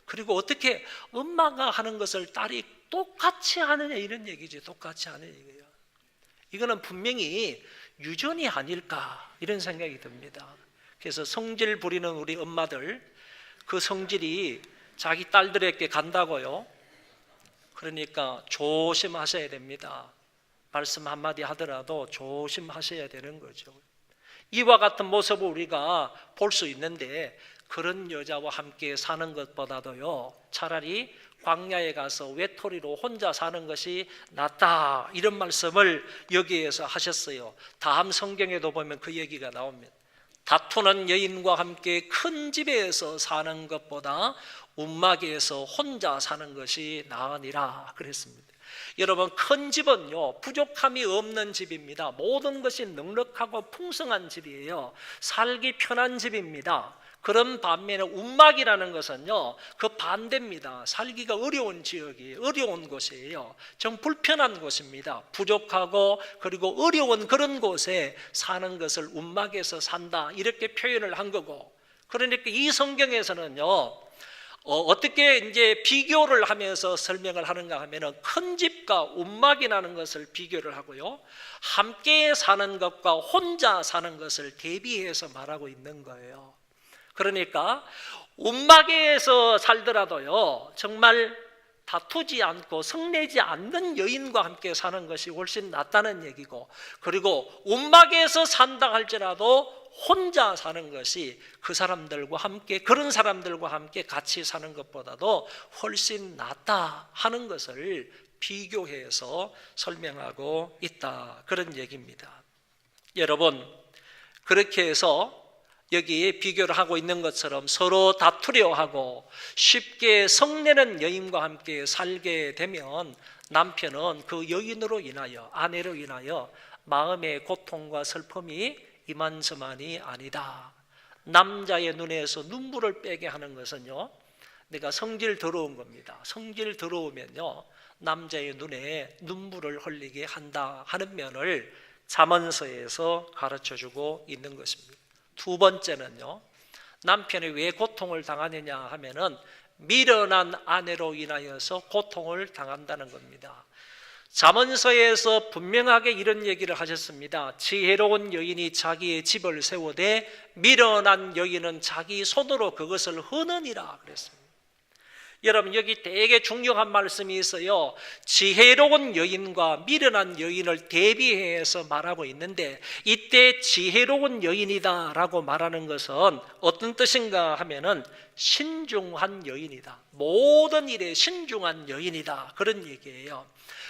그리고 어떻게 엄마가 하는 것을 딸이 똑같이 하느냐 이런 얘기지. 똑같이 하는 얘기예요. 이거는 분명히 유전이 아닐까 이런 생각이 듭니다. 그래서 성질 부리는 우리 엄마들 그 성질이 자기 딸들에게 간다고요. 그러니까 조심하셔야 됩니다. 말씀 한마디 하더라도 조심하셔야 되는 거죠. 이와 같은 모습을 우리가 볼 수 있는데 그런 여자와 함께 사는 것보다도요 차라리 광야에 가서 외톨이로 혼자 사는 것이 낫다 이런 말씀을 여기에서 하셨어요. 다음 성경에도 보면 그 얘기가 나옵니다. 다투는 여인과 함께 큰 집에서 사는 것보다 움막에서 혼자 사는 것이 나으니라 그랬습니다. 여러분 큰 집은요 부족함이 없는 집입니다. 모든 것이 넉넉하고 풍성한 집이에요. 살기 편한 집입니다. 그런 반면에 움막이라는 것은요 그 반대입니다. 살기가 어려운 지역이 어려운 곳이에요. 정 불편한 곳입니다. 부족하고 그리고 어려운 그런 곳에 사는 것을 움막에서 산다 이렇게 표현을 한 거고, 그러니까 이 성경에서는요 어떻게 이제 비교를 하면서 설명을 하는가 하면은 큰 집과 움막이라는 것을 비교를 하고요 함께 사는 것과 혼자 사는 것을 대비해서 말하고 있는 거예요. 그러니까 움막에서 살더라도요 정말 다투지 않고 성내지 않는 여인과 함께 사는 것이 훨씬 낫다는 얘기고, 그리고 움막에서 산다 할지라도 혼자 사는 것이 그 사람들과 함께 그런 사람들과 함께 같이 사는 것보다도 훨씬 낫다 하는 것을 비교해서 설명하고 있다 그런 얘기입니다. 여러분 그렇게 해서 여기 비교를 하고 있는 것처럼 서로 다투려 하고 쉽게 성내는 여인과 함께 살게 되면 남편은 그 여인으로 인하여 아내로 인하여 마음의 고통과 슬픔이 이만저만이 아니다. 남자의 눈에서 눈물을 빼게 하는 것은요 내가 성질 더러운 겁니다. 성질 더러우면요 남자의 눈에 눈물을 흘리게 한다 하는 면을 잠언서에서 가르쳐주고 있는 것입니다. 두 번째는요 남편이 왜 고통을 당하느냐 하면은 미련한 아내로 인하여서 고통을 당한다는 겁니다. 잠언서에서 분명하게 이런 얘기를 하셨습니다. 지혜로운 여인이 자기의 집을 세우되 미련한 여인은 자기 손으로 그것을 허느니라 그랬습니다. 여러분 여기 되게 중요한 말씀이 있어요. 지혜로운 여인과 미련한 여인을 대비해서 말하고 있는데 이때 지혜로운 여인이다 라고 말하는 것은 어떤 뜻인가 하면은 신중한 여인이다, 모든 일에 신중한 여인이다 그런 얘기예요.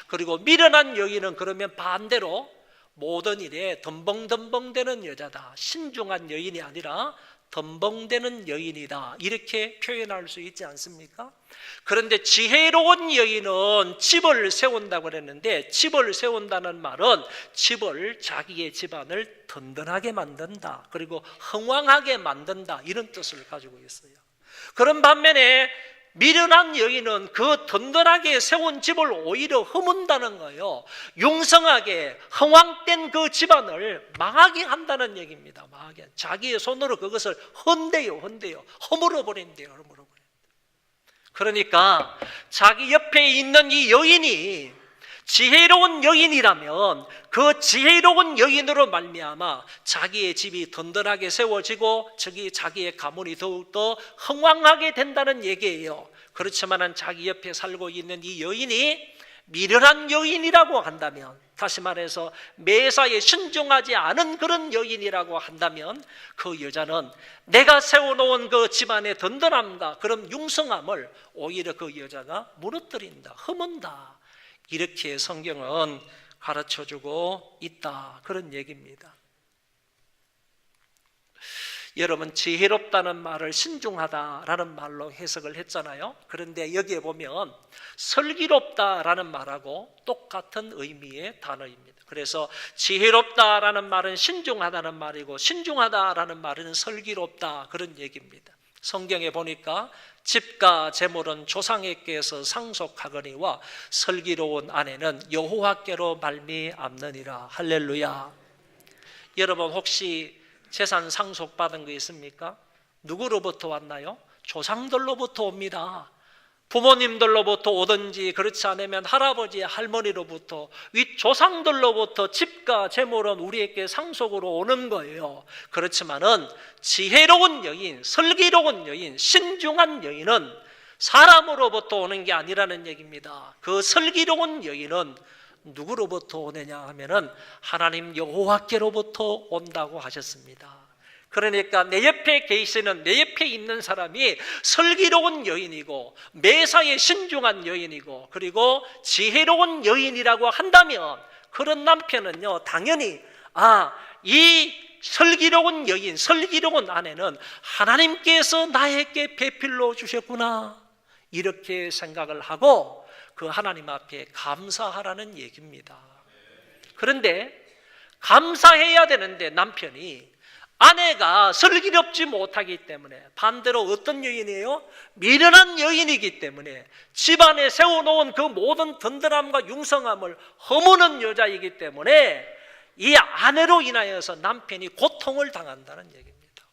그리고 미련한 여인은 그러면 반대로 모든 일에 덤벙덤벙대는 여자다, 신중한 여인이 아니라 덤벙대는 여인이다 이렇게 표현할 수 있지 않습니까? 그런데 지혜로운 여인은 집을 세운다고 그랬는데 집을 세운다는 말은 집을 자기의 집안을 든든하게 만든다 그리고 흥왕하게 만든다 이런 뜻을 가지고 있어요. 그런 반면에 미련한 여인은 그 든든하게 세운 집을 오히려 허문다는 거예요. 융성하게 흥왕된 그 집안을 망하게 한다는 얘기입니다. 망하게. 자기의 손으로 그것을 헌대요. 허물어버린대요. 그러니까 자기 옆에 있는 이 여인이 지혜로운 여인이라면 그 지혜로운 여인으로 말미암아 자기의 집이 든든하게 세워지고 자기의 가문이 더욱더 흥왕하게 된다는 얘기예요. 그렇지만 자기 옆에 살고 있는 이 여인이 미련한 여인이라고 한다면, 다시 말해서 매사에 신중하지 않은 그런 여인이라고 한다면 그 여자는 내가 세워놓은 그 집안의 든든함과 그런 융성함을 오히려 그 여자가 무너뜨린다, 허문다 이렇게 성경은 가르쳐주고 있다 그런 얘기입니다. 여러분, 지혜롭다는 말을 신중하다라는 말로 해석을 했잖아요. 그런데 여기에 보면 슬기롭다라는 말하고 똑같은 의미의 단어입니다. 그래서 지혜롭다라는 말은 신중하다는 말이고, 신중하다라는 말은 슬기롭다, 그런 얘기입니다. 성경에 보니까 집과 재물은 조상에게서 상속하거니와 슬기로운 아내는 여호와께로 말미암느니라. 할렐루야. 여러분, 혹시 재산 상속받은 거 있습니까? 누구로부터 왔나요? 조상들로부터 옵니다. 부모님들로부터 오든지, 그렇지 않으면 할아버지, 할머니로부터, 윗조상들로부터 집과 재물은 우리에게 상속으로 오는 거예요. 그렇지만은 지혜로운 여인, 슬기로운 여인, 신중한 여인은 사람으로부터 오는 게 아니라는 얘기입니다. 그 슬기로운 여인은 누구로부터 오느냐 하면은 하나님 여호와께로부터 온다고 하셨습니다. 그러니까 내 옆에 계시는, 내 옆에 있는 사람이 슬기로운 여인이고 매사에 신중한 여인이고 그리고 지혜로운 여인이라고 한다면 그런 남편은요, 당연히 이 슬기로운 여인, 슬기로운 아내는 하나님께서 나에게 배필로 주셨구나, 이렇게 생각을 하고 그 하나님 앞에 감사하라는 얘기입니다. 그런데 감사해야 되는데 남편이, 아내가 슬기롭지 못하기 때문에, 반대로 어떤 여인이에요? 미련한 여인이기 때문에 집안에 세워놓은 그 모든 든든함과 융성함을 허무는 여자이기 때문에 이 아내로 인하여서 남편이 고통을 당한다는 얘기입니다.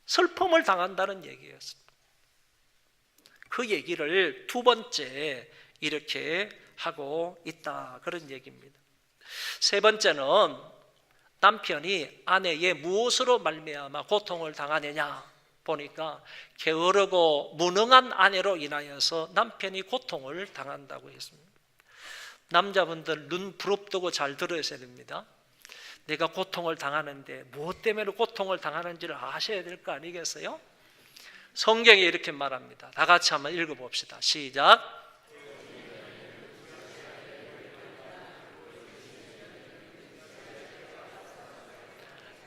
슬픔을 당한다는 얘기였습니다. 그 얘기를 두 번째 이렇게 하고 있다, 그런 얘기입니다. 세 번째는 남편이 아내의 무엇으로 말미암아 고통을 당하느냐 보니까 게으르고 무능한 아내로 인하여서 남편이 고통을 당한다고 했습니다. 남자분들 눈 부릅뜨고 잘 들으셔야 됩니다. 내가 고통을 당하는데 무엇 때문에 고통을 당하는지를 아셔야 될 거 아니겠어요? 성경에 이렇게 말합니다. 다 같이 한번 읽어봅시다. 시작.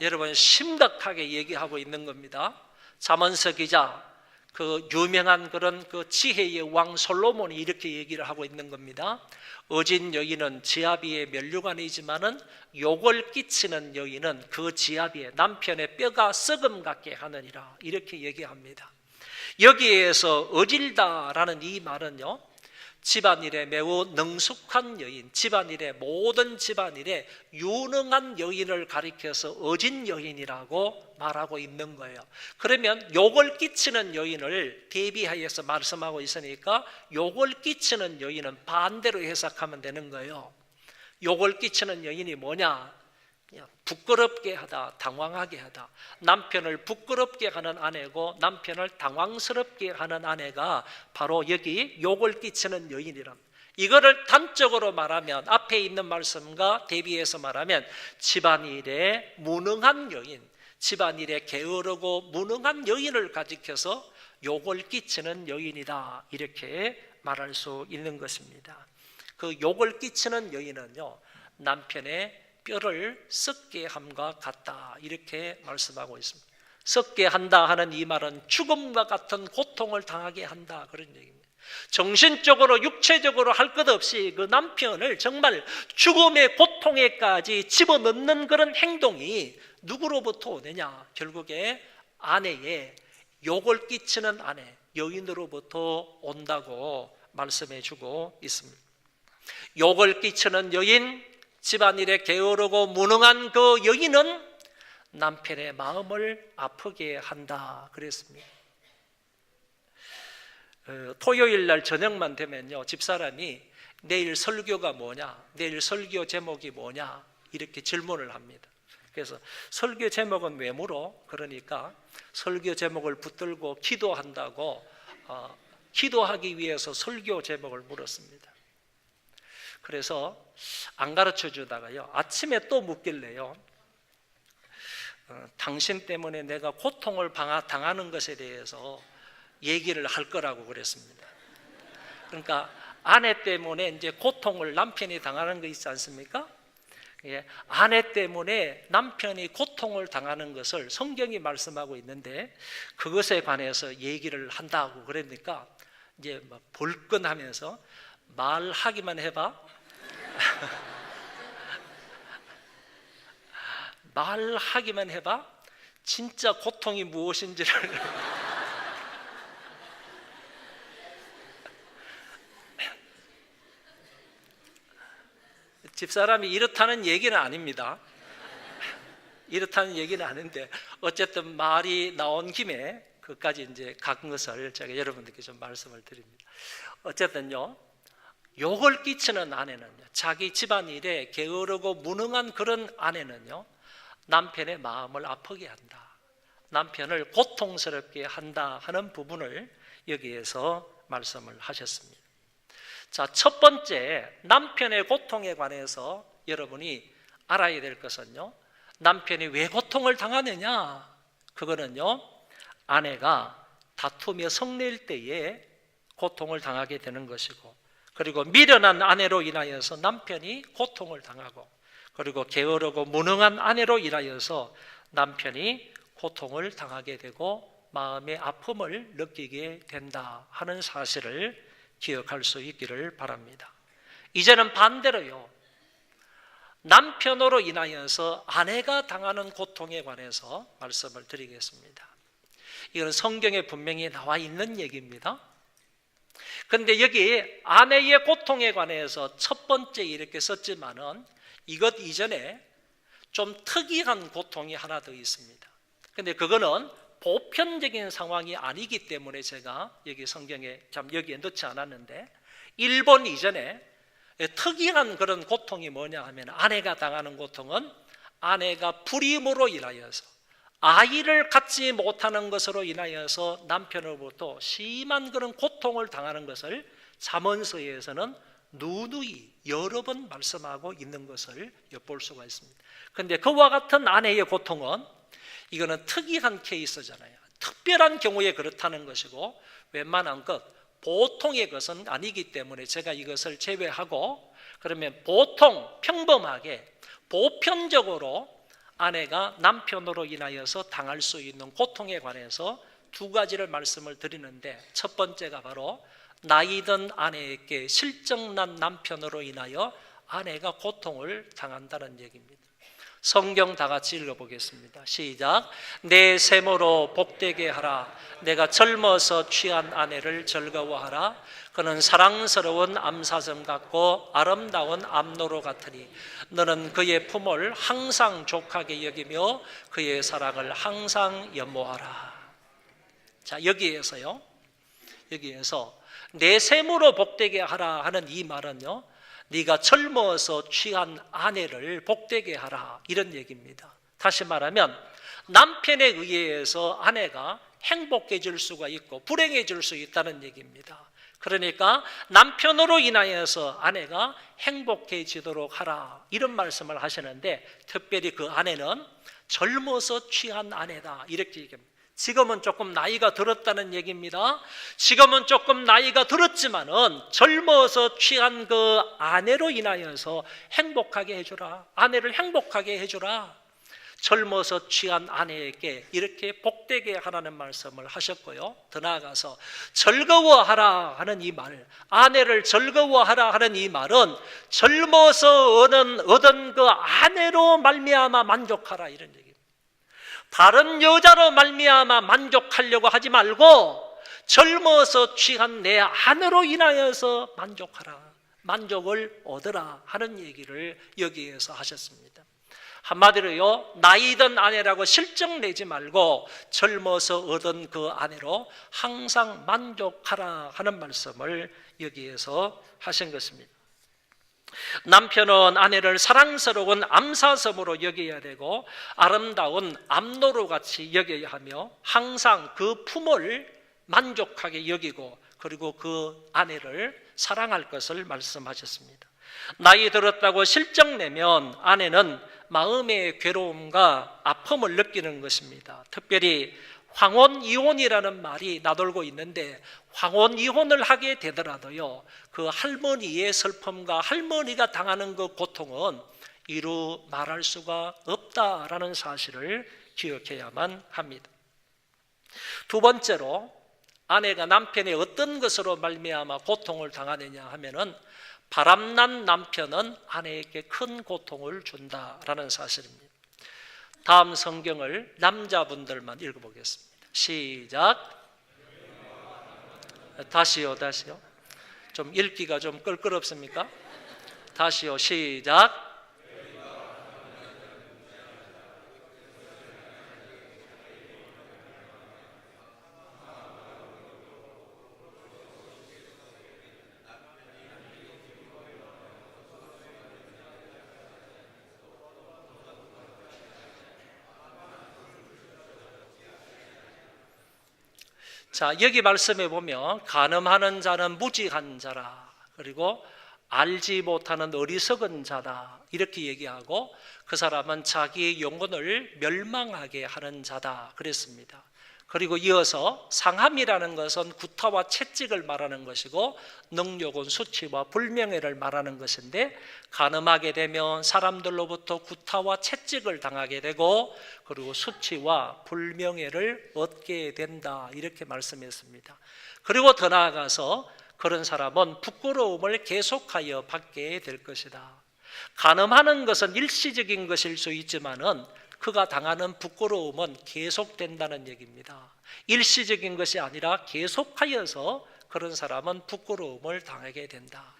여러분, 심각하게 얘기하고 있는 겁니다. 잠언서 기자, 그 유명한 그런 그 지혜의 왕 솔로몬이 이렇게 얘기를 하고 있는 겁니다. 어진 여인은 지아비의 면류관이지만은 욕을 끼치는 여인은 그 지아비의 남편의 뼈가 썩음 같게 하느니라, 이렇게 얘기합니다. 여기에서 어질다라는 이 말은요, 집안일에 매우 능숙한 여인, 집안일에 모든 집안일에 유능한 여인을 가리켜서 어진 여인이라고 말하고 있는 거예요. 그러면 욕을 끼치는 여인을 대비하여서 말씀하고 있으니까 욕을 끼치는 여인은 반대로 해석하면 되는 거예요. 욕을 끼치는 여인이 뭐냐? 부끄럽게 하다, 당황하게 하다. 남편을 부끄럽게 하는 아내고 남편을 당황스럽게 하는 아내가 바로 여기 욕을 끼치는 여인이랍니다. 이거를 단적으로 말하면, 앞에 있는 말씀과 대비해서 말하면 집안일에 무능한 여인, 집안일에 게으르고 무능한 여인을 가리켜서 욕을 끼치는 여인이다, 이렇게 말할 수 있는 것입니다. 그 욕을 끼치는 여인은요, 남편의 뼈를 썩게 함과 같다, 이렇게 말씀하고 있습니다. 썩게 한다 하는 이 말은 죽음과 같은 고통을 당하게 한다, 그런 얘기입니다. 정신적으로 육체적으로 할 것 없이 그 남편을 정말 죽음의 고통에까지 집어넣는 그런 행동이 누구로부터 오느냐? 결국에 아내의, 욕을 끼치는 아내, 여인으로부터 온다고 말씀해 주고 있습니다. 욕을 끼치는 여인, 집안일에 게으르고 무능한 그 여인은 남편의 마음을 아프게 한다, 그랬습니다. 토요일 날 저녁만 되면요, 집사람이 내일 설교가 뭐냐, 내일 설교 제목이 뭐냐, 이렇게 질문을 합니다. 그래서 설교 제목은 왜 물어? 그러니까 설교 제목을 붙들고 기도한다고, 기도하기 위해서 설교 제목을 물었습니다. 그래서 안 가르쳐 주다가요, 아침에 또 묻길래요, 당신 때문에 내가 고통을 당하는 것에 대해서 얘기를 할 거라고 그랬습니다. 그러니까 아내 때문에 이제 고통을 남편이 당하는 거 있지 않습니까? 아내 때문에 남편이 고통을 당하는 것을 성경이 말씀하고 있는데 그것에 관해서 얘기를 한다고 그러니까 이제 막 벌끈하면서 말하기만 해봐. 말하기만 해봐. 진짜 고통이 무엇인지를 집사람이 이렇다는 얘기는 아닙니다. 이렇다는 얘기는 아닌데 어쨌든 말이 나온 김에 그까지 이제 간 것을 제가 여러분들께 좀 말씀을 드립니다. 어쨌든요, 욕을 끼치는 아내는요, 자기 집안일에 게으르고 무능한 그런 아내는요, 남편의 마음을 아프게 한다, 남편을 고통스럽게 한다 하는 부분을 여기에서 말씀을 하셨습니다. 자, 첫 번째 남편의 고통에 관해서 여러분이 알아야 될 것은요, 남편이 왜 고통을 당하느냐, 그거는요, 아내가 다투며 성낼 때에 고통을 당하게 되는 것이고, 그리고 미련한 아내로 인하여서 남편이 고통을 당하고, 그리고 게으르고 무능한 아내로 인하여서 남편이 고통을 당하게 되고 마음의 아픔을 느끼게 된다 하는 사실을 기억할 수 있기를 바랍니다. 이제는 반대로요, 남편으로 인하여서 아내가 당하는 고통에 관해서 말씀을 드리겠습니다. 이건 성경에 분명히 나와 있는 얘기입니다. 그런데 여기 아내의 고통에 관해서 첫 번째 이렇게 썼지만은 이것 이전에 좀 특이한 고통이 하나 더 있습니다. 그런데 그거는 보편적인 상황이 아니기 때문에 제가 여기 성경에 여기에 넣지 않았는데, 일본 이전에 특이한 그런 고통이 뭐냐 하면, 아내가 당하는 고통은 아내가 불임으로 인하여서 아이를 갖지 못하는 것으로 인하여서 남편으로부터 심한 그런 고통을 당하는 것을 잠언서에서는 누누이 여러 번 말씀하고 있는 것을 엿볼 수가 있습니다. 그런데 그와 같은 아내의 고통은 이거는 특이한 케이스잖아요. 특별한 경우에 그렇다는 것이고 웬만한 것, 보통의 것은 아니기 때문에 제가 이것을 제외하고, 그러면 보통 평범하게 보편적으로 아내가 남편으로 인하여서 당할 수 있는 고통에 관해서 두 가지를 말씀을 드리는데, 첫 번째가 바로 나이 든 아내에게 실정난 남편으로 인하여 아내가 고통을 당한다는 얘기입니다. 성경 다 같이 읽어보겠습니다. 시작. 내 세모로 복되게 하라. 내가 젊어서 취한 아내를 즐거워하라. 그는 사랑스러운 암사슴 같고 아름다운 암노루 같으니 너는 그의 품을 항상 족하게 여기며 그의 사랑을 항상 연모하라. 자, 여기에서 내 세모로 복되게 하라 하는 이 말은요, 네가 젊어서 취한 아내를 복되게 하라, 이런 얘기입니다. 다시 말하면 남편에 의해서 아내가 행복해질 수가 있고 불행해질 수 있다는 얘기입니다. 그러니까 남편으로 인하여서 아내가 행복해지도록 하라, 이런 말씀을 하시는데, 특별히 그 아내는 젊어서 취한 아내다, 이렇게 얘기합니다. 지금은 조금 나이가 들었다는 얘기입니다. 지금은 조금 나이가 들었지만은 젊어서 취한 그 아내로 인하여서 행복하게 해주라. 아내를 행복하게 해주라. 젊어서 취한 아내에게 이렇게 복되게 하라는 말씀을 하셨고요. 더 나아가서 즐거워하라 하는 이 말, 아내를 즐거워하라 하는 이 말은 젊어서 얻은 그 아내로 말미암아 만족하라, 이런 얘기입니다. 다른 여자로 말미암아 만족하려고 하지 말고 젊어서 취한 내 아내로 인하여서 만족하라, 만족을 얻으라 하는 얘기를 여기에서 하셨습니다. 한마디로요, 나이든 아내라고 실정 내지 말고 젊어서 얻은 그 아내로 항상 만족하라 하는 말씀을 여기에서 하신 것입니다. 남편은 아내를 사랑스러운 암사슴으로 여겨야 되고 아름다운 암노루같이 여겨야 하며 항상 그 품을 만족하게 여기고, 그리고 그 아내를 사랑할 것을 말씀하셨습니다. 나이 들었다고 실정내면 아내는 마음의 괴로움과 아픔을 느끼는 것입니다. 특별히 황혼이혼이라는 말이 나돌고 있는데, 황혼이혼을 하게 되더라도요, 그 할머니의 슬픔과 할머니가 당하는 그 고통은 이루 말할 수가 없다라는 사실을 기억해야만 합니다. 두 번째로 아내가 남편의 어떤 것으로 말미암아 고통을 당하느냐 하면은 바람난 남편은 아내에게 큰 고통을 준다라는 사실입니다. 다음 성경을 남자분들만 읽어보겠습니다. 시작. 다시요. 좀 읽기가 좀 끌끌없습니까? 다시요. 시작. 자, 여기 말씀해 보면 간음하는 자는 무지한 자라, 그리고 알지 못하는 어리석은 자다 이렇게 얘기하고 그 사람은 자기의 영혼을 멸망하게 하는 자다 그랬습니다. 그리고 이어서 상함이라는 것은 구타와 채찍을 말하는 것이고 능욕은 수치와 불명예를 말하는 것인데, 간음하게 되면 사람들로부터 구타와 채찍을 당하게 되고 그리고 수치와 불명예를 얻게 된다 이렇게 말씀했습니다. 그리고 더 나아가서 그런 사람은 부끄러움을 계속하여 받게 될 것이다. 간음하는 것은 일시적인 것일 수 있지만은 그가 당하는 부끄러움은 계속된다는 얘기입니다. 일시적인 것이 아니라 계속하여서 그런 사람은 부끄러움을 당하게 된다.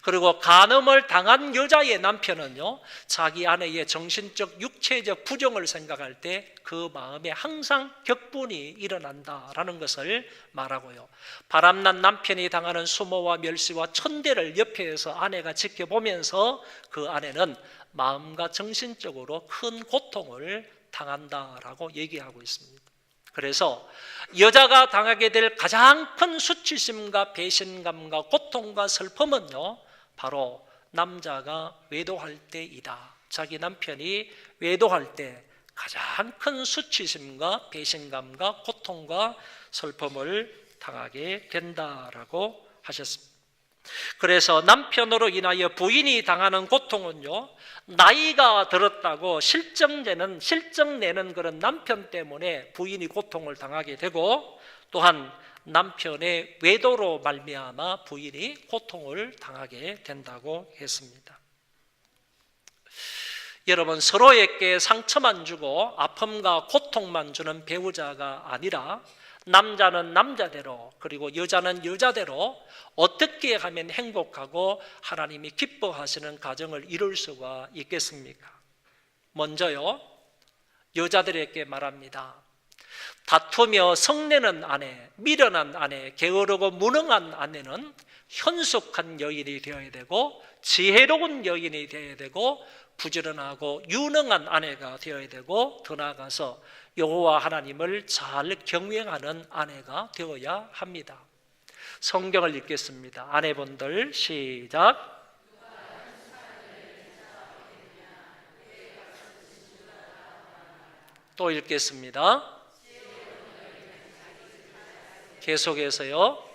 그리고 간음을 당한 여자의 남편은요, 자기 아내의 정신적 육체적 부정을 생각할 때 그 마음에 항상 격분이 일어난다라는 것을 말하고요, 바람난 남편이 당하는 수모와 멸시와 천대를 옆에서 아내가 지켜보면서 그 아내는 마음과 정신적으로 큰 고통을 당한다라고 얘기하고 있습니다. 그래서 여자가 당하게 될 가장 큰 수치심과 배신감과 고통과 슬픔은요, 바로 남자가 외도할 때이다. 자기 남편이 외도할 때 가장 큰 수치심과 배신감과 고통과 슬픔을 당하게 된다라고 하셨습니다. 그래서 남편으로 인하여 부인이 당하는 고통은요, 나이가 들었다고 실정내는 그런 남편 때문에 부인이 고통을 당하게 되고, 또한 남편의 외도로 말미암아 부인이 고통을 당하게 된다고 했습니다. 여러분, 서로에게 상처만 주고 아픔과 고통만 주는 배우자가 아니라 남자는 남자대로 그리고 여자는 여자대로 어떻게 하면 행복하고 하나님이 기뻐하시는 가정을 이룰 수가 있겠습니까? 먼저요, 여자들에게 말합니다. 다투며 성내는 아내, 미련한 아내, 게으르고 무능한 아내는 현숙한 여인이 되어야 되고 지혜로운 여인이 되어야 되고 부지런하고 유능한 아내가 되어야 되고, 더 나아가서 여호와 하나님을 잘 경외하는 아내가 되어야 합니다. 성경을 읽겠습니다. 아내분들 시작. 또 읽겠습니다. 계속해서요.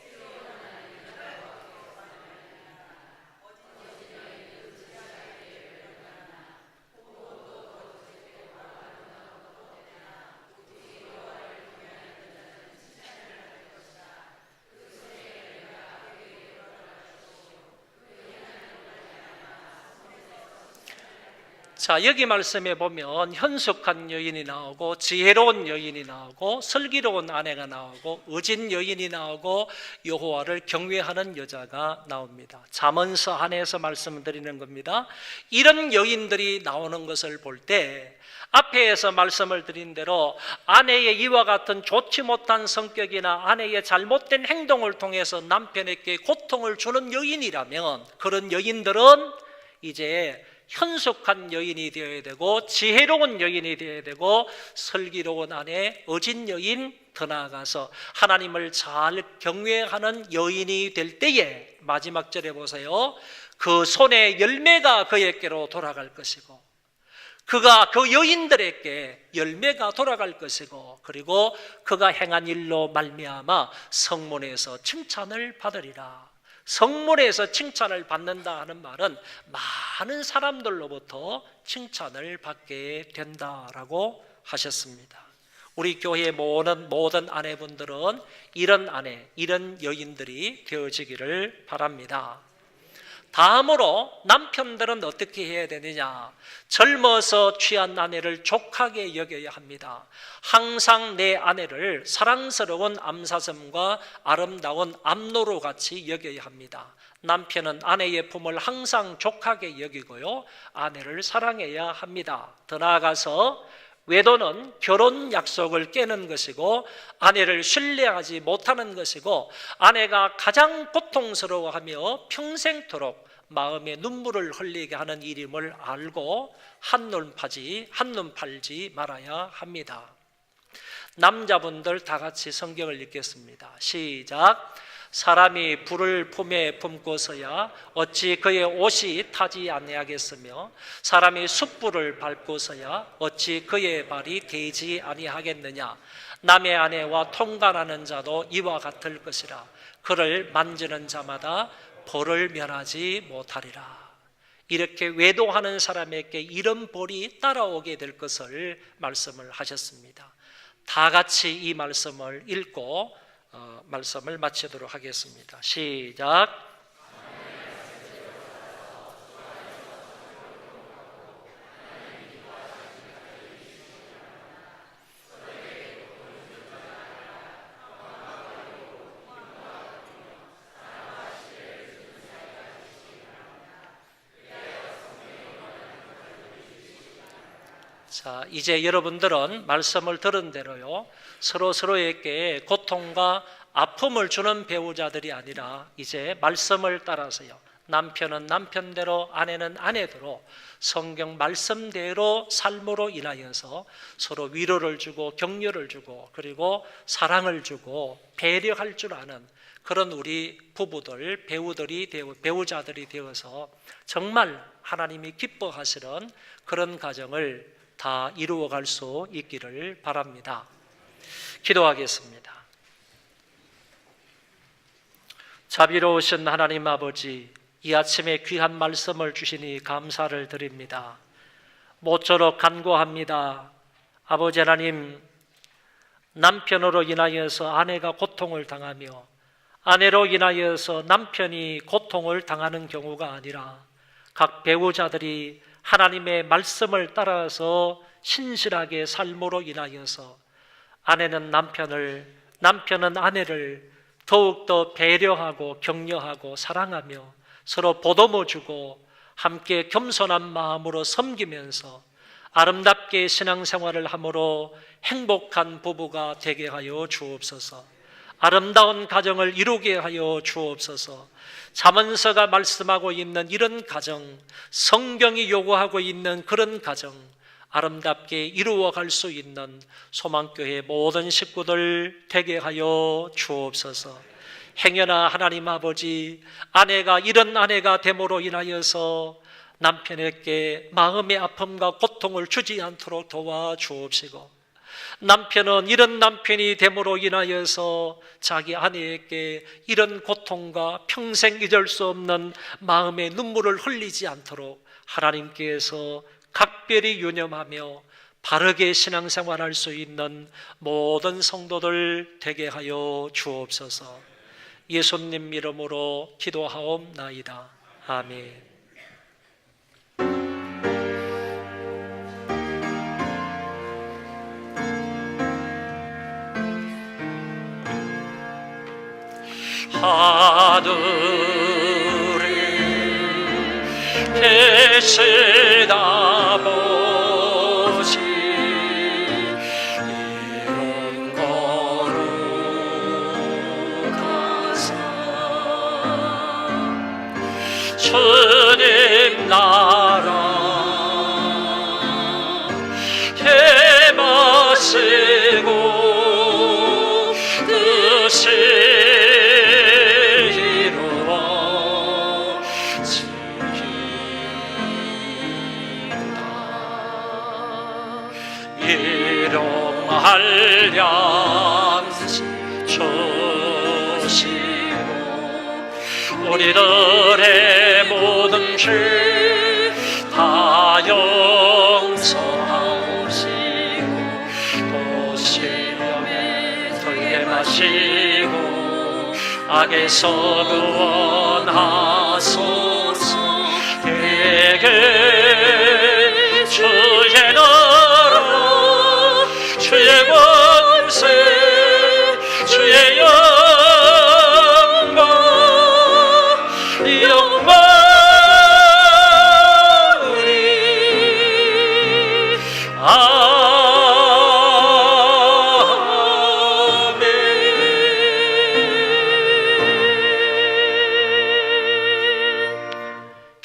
자, 여기 말씀에 보면 현숙한 여인이 나오고 지혜로운 여인이 나오고 슬기로운 아내가 나오고 의진 여인이 나오고 여호와를 경외하는 여자가 나옵니다. 잠언서 안에서 말씀드리는 겁니다. 이런 여인들이 나오는 것을 볼 때 앞에서 말씀을 드린 대로 아내의 이와 같은 좋지 못한 성격이나 아내의 잘못된 행동을 통해서 남편에게 고통을 주는 여인이라면, 그런 여인들은 이제 현숙한 여인이 되어야 되고 지혜로운 여인이 되어야 되고 슬기로운 아내, 의진 여인, 더 나아가서 하나님을 잘 경외하는 여인이 될 때에 마지막 절에 보세요. 그 손의 열매가 그에게로 돌아갈 것이고 그가 그 여인들에게 열매가 돌아갈 것이고, 그리고 그가 행한 일로 말미암아 성문에서 칭찬을 받으리라. 성문에서 칭찬을 받는다 하는 말은 많은 사람들로부터 칭찬을 받게 된다라고 하셨습니다. 우리 교회의 모든 아내분들은 이런 아내, 이런 여인들이 되어지기를 바랍니다. 다음으로 남편들은 어떻게 해야 되느냐? 젊어서 취한 아내를 족하게 여겨야 합니다. 항상 내 아내를 사랑스러운 암사슴과 아름다운 암노루 같이 여겨야 합니다. 남편은 아내의 품을 항상 족하게 여기고요, 아내를 사랑해야 합니다. 더 나아가서 외도는 결혼 약속을 깨는 것이고 아내를 신뢰하지 못하는 것이고 아내가 가장 고통스러워하며 평생토록 마음에 눈물을 흘리게 하는 일임을 알고 한눈 팔지 말아야 합니다. 남자분들 다 같이 성경을 읽겠습니다. 시작. 사람이 불을 품에 품고서야 어찌 그의 옷이 타지 아니하겠으며 사람이 숯불을 밟고서야 어찌 그의 발이 데이지 아니하겠느냐. 남의 아내와 통관하는 자도 이와 같을 것이라. 그를 만지는 자마다 벌을 면하지 못하리라. 이렇게 외도하는 사람에게 이런 벌이 따라오게 될 것을 말씀을 하셨습니다. 다 같이 이 말씀을 읽고 말씀을 마치도록 하겠습니다. 시작. 자, 이제 여러분들은 말씀을 들은 대로요, 서로에게 고통과 아픔을 주는 배우자들이 아니라 이제 말씀을 따라서요, 남편은 남편대로 아내는 아내대로 성경 말씀대로 삶으로 인하여서 서로 위로를 주고 격려를 주고 그리고 사랑을 주고 배려할 줄 아는 그런 우리 부부들, 배우자들이 되어서 정말 하나님이 기뻐하시는 그런 가정을 다 이루어갈 수 있기를 바랍니다. 기도하겠습니다. 자비로우신 하나님 아버지, 이 아침에 귀한 말씀을 주시니 감사를 드립니다. 모쪼록 간구합니다. 아버지 하나님, 남편으로 인하여서 아내가 고통을 당하며 아내로 인하여서 남편이 고통을 당하는 경우가 아니라 각 배우자들이 하나님의 말씀을 따라서 신실하게 삶으로 인하여서 아내는 남편을, 남편은 아내를 더욱더 배려하고 격려하고 사랑하며 서로 보듬어 주고 함께 겸손한 마음으로 섬기면서 아름답게 신앙생활을 함으로 행복한 부부가 되게 하여 주옵소서. 아름다운 가정을 이루게 하여 주옵소서. 잠언서가 말씀하고 있는 이런 가정, 성경이 요구하고 있는 그런 가정, 아름답게 이루어갈 수 있는 소망교회 모든 식구들 되게 하여 주옵소서. 행여나 하나님 아버지, 아내가 이런 아내가 됨으로 인하여서 남편에게 마음의 아픔과 고통을 주지 않도록 도와주옵시고, 남편은 이런 남편이 됨으로 인하여서 자기 아내에게 이런 고통과 평생 잊을 수 없는 마음의 눈물을 흘리지 않도록 하나님께서 각별히 유념하며 바르게 신앙생활할 수 있는 모든 성도들 되게 하여 주옵소서. 예수님 이름으로 기도하옵나이다. 아멘. 하늘에 계시다 보시 이런 거룩하사 주님 나라 해마시고 뜻이 한량 주시고 우리들의 모든 죄 다 용서하시고 또 시험에 들게 마시고 악에서 구원하소서. 대개 주의 나라 주의 권세 주의 영광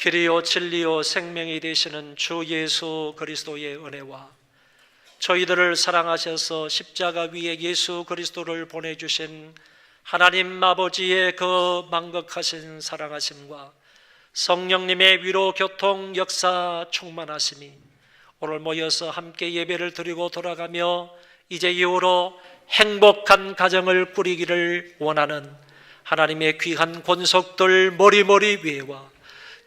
길이요 진리요 생명이 되시는 주 예수 그리스도의 은혜와 저희들을 사랑하셔서 십자가 위에 예수 그리스도를 보내주신 하나님 아버지의 그 만극하신 사랑하심과 성령님의 위로 교통 역사 충만하심이 오늘 모여서 함께 예배를 드리고 돌아가며 이제 이후로 행복한 가정을 꾸리기를 원하는 하나님의 귀한 권속들 머리머리 위에와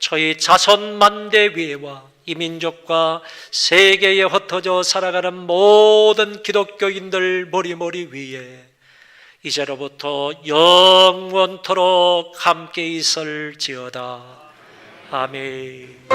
저희 자손 만대 위에와 이 민족과 세계에 흩어져 살아가는 모든 기독교인들 머리머리 위에 이제로부터 영원토록 함께 있을지어다. 아멘.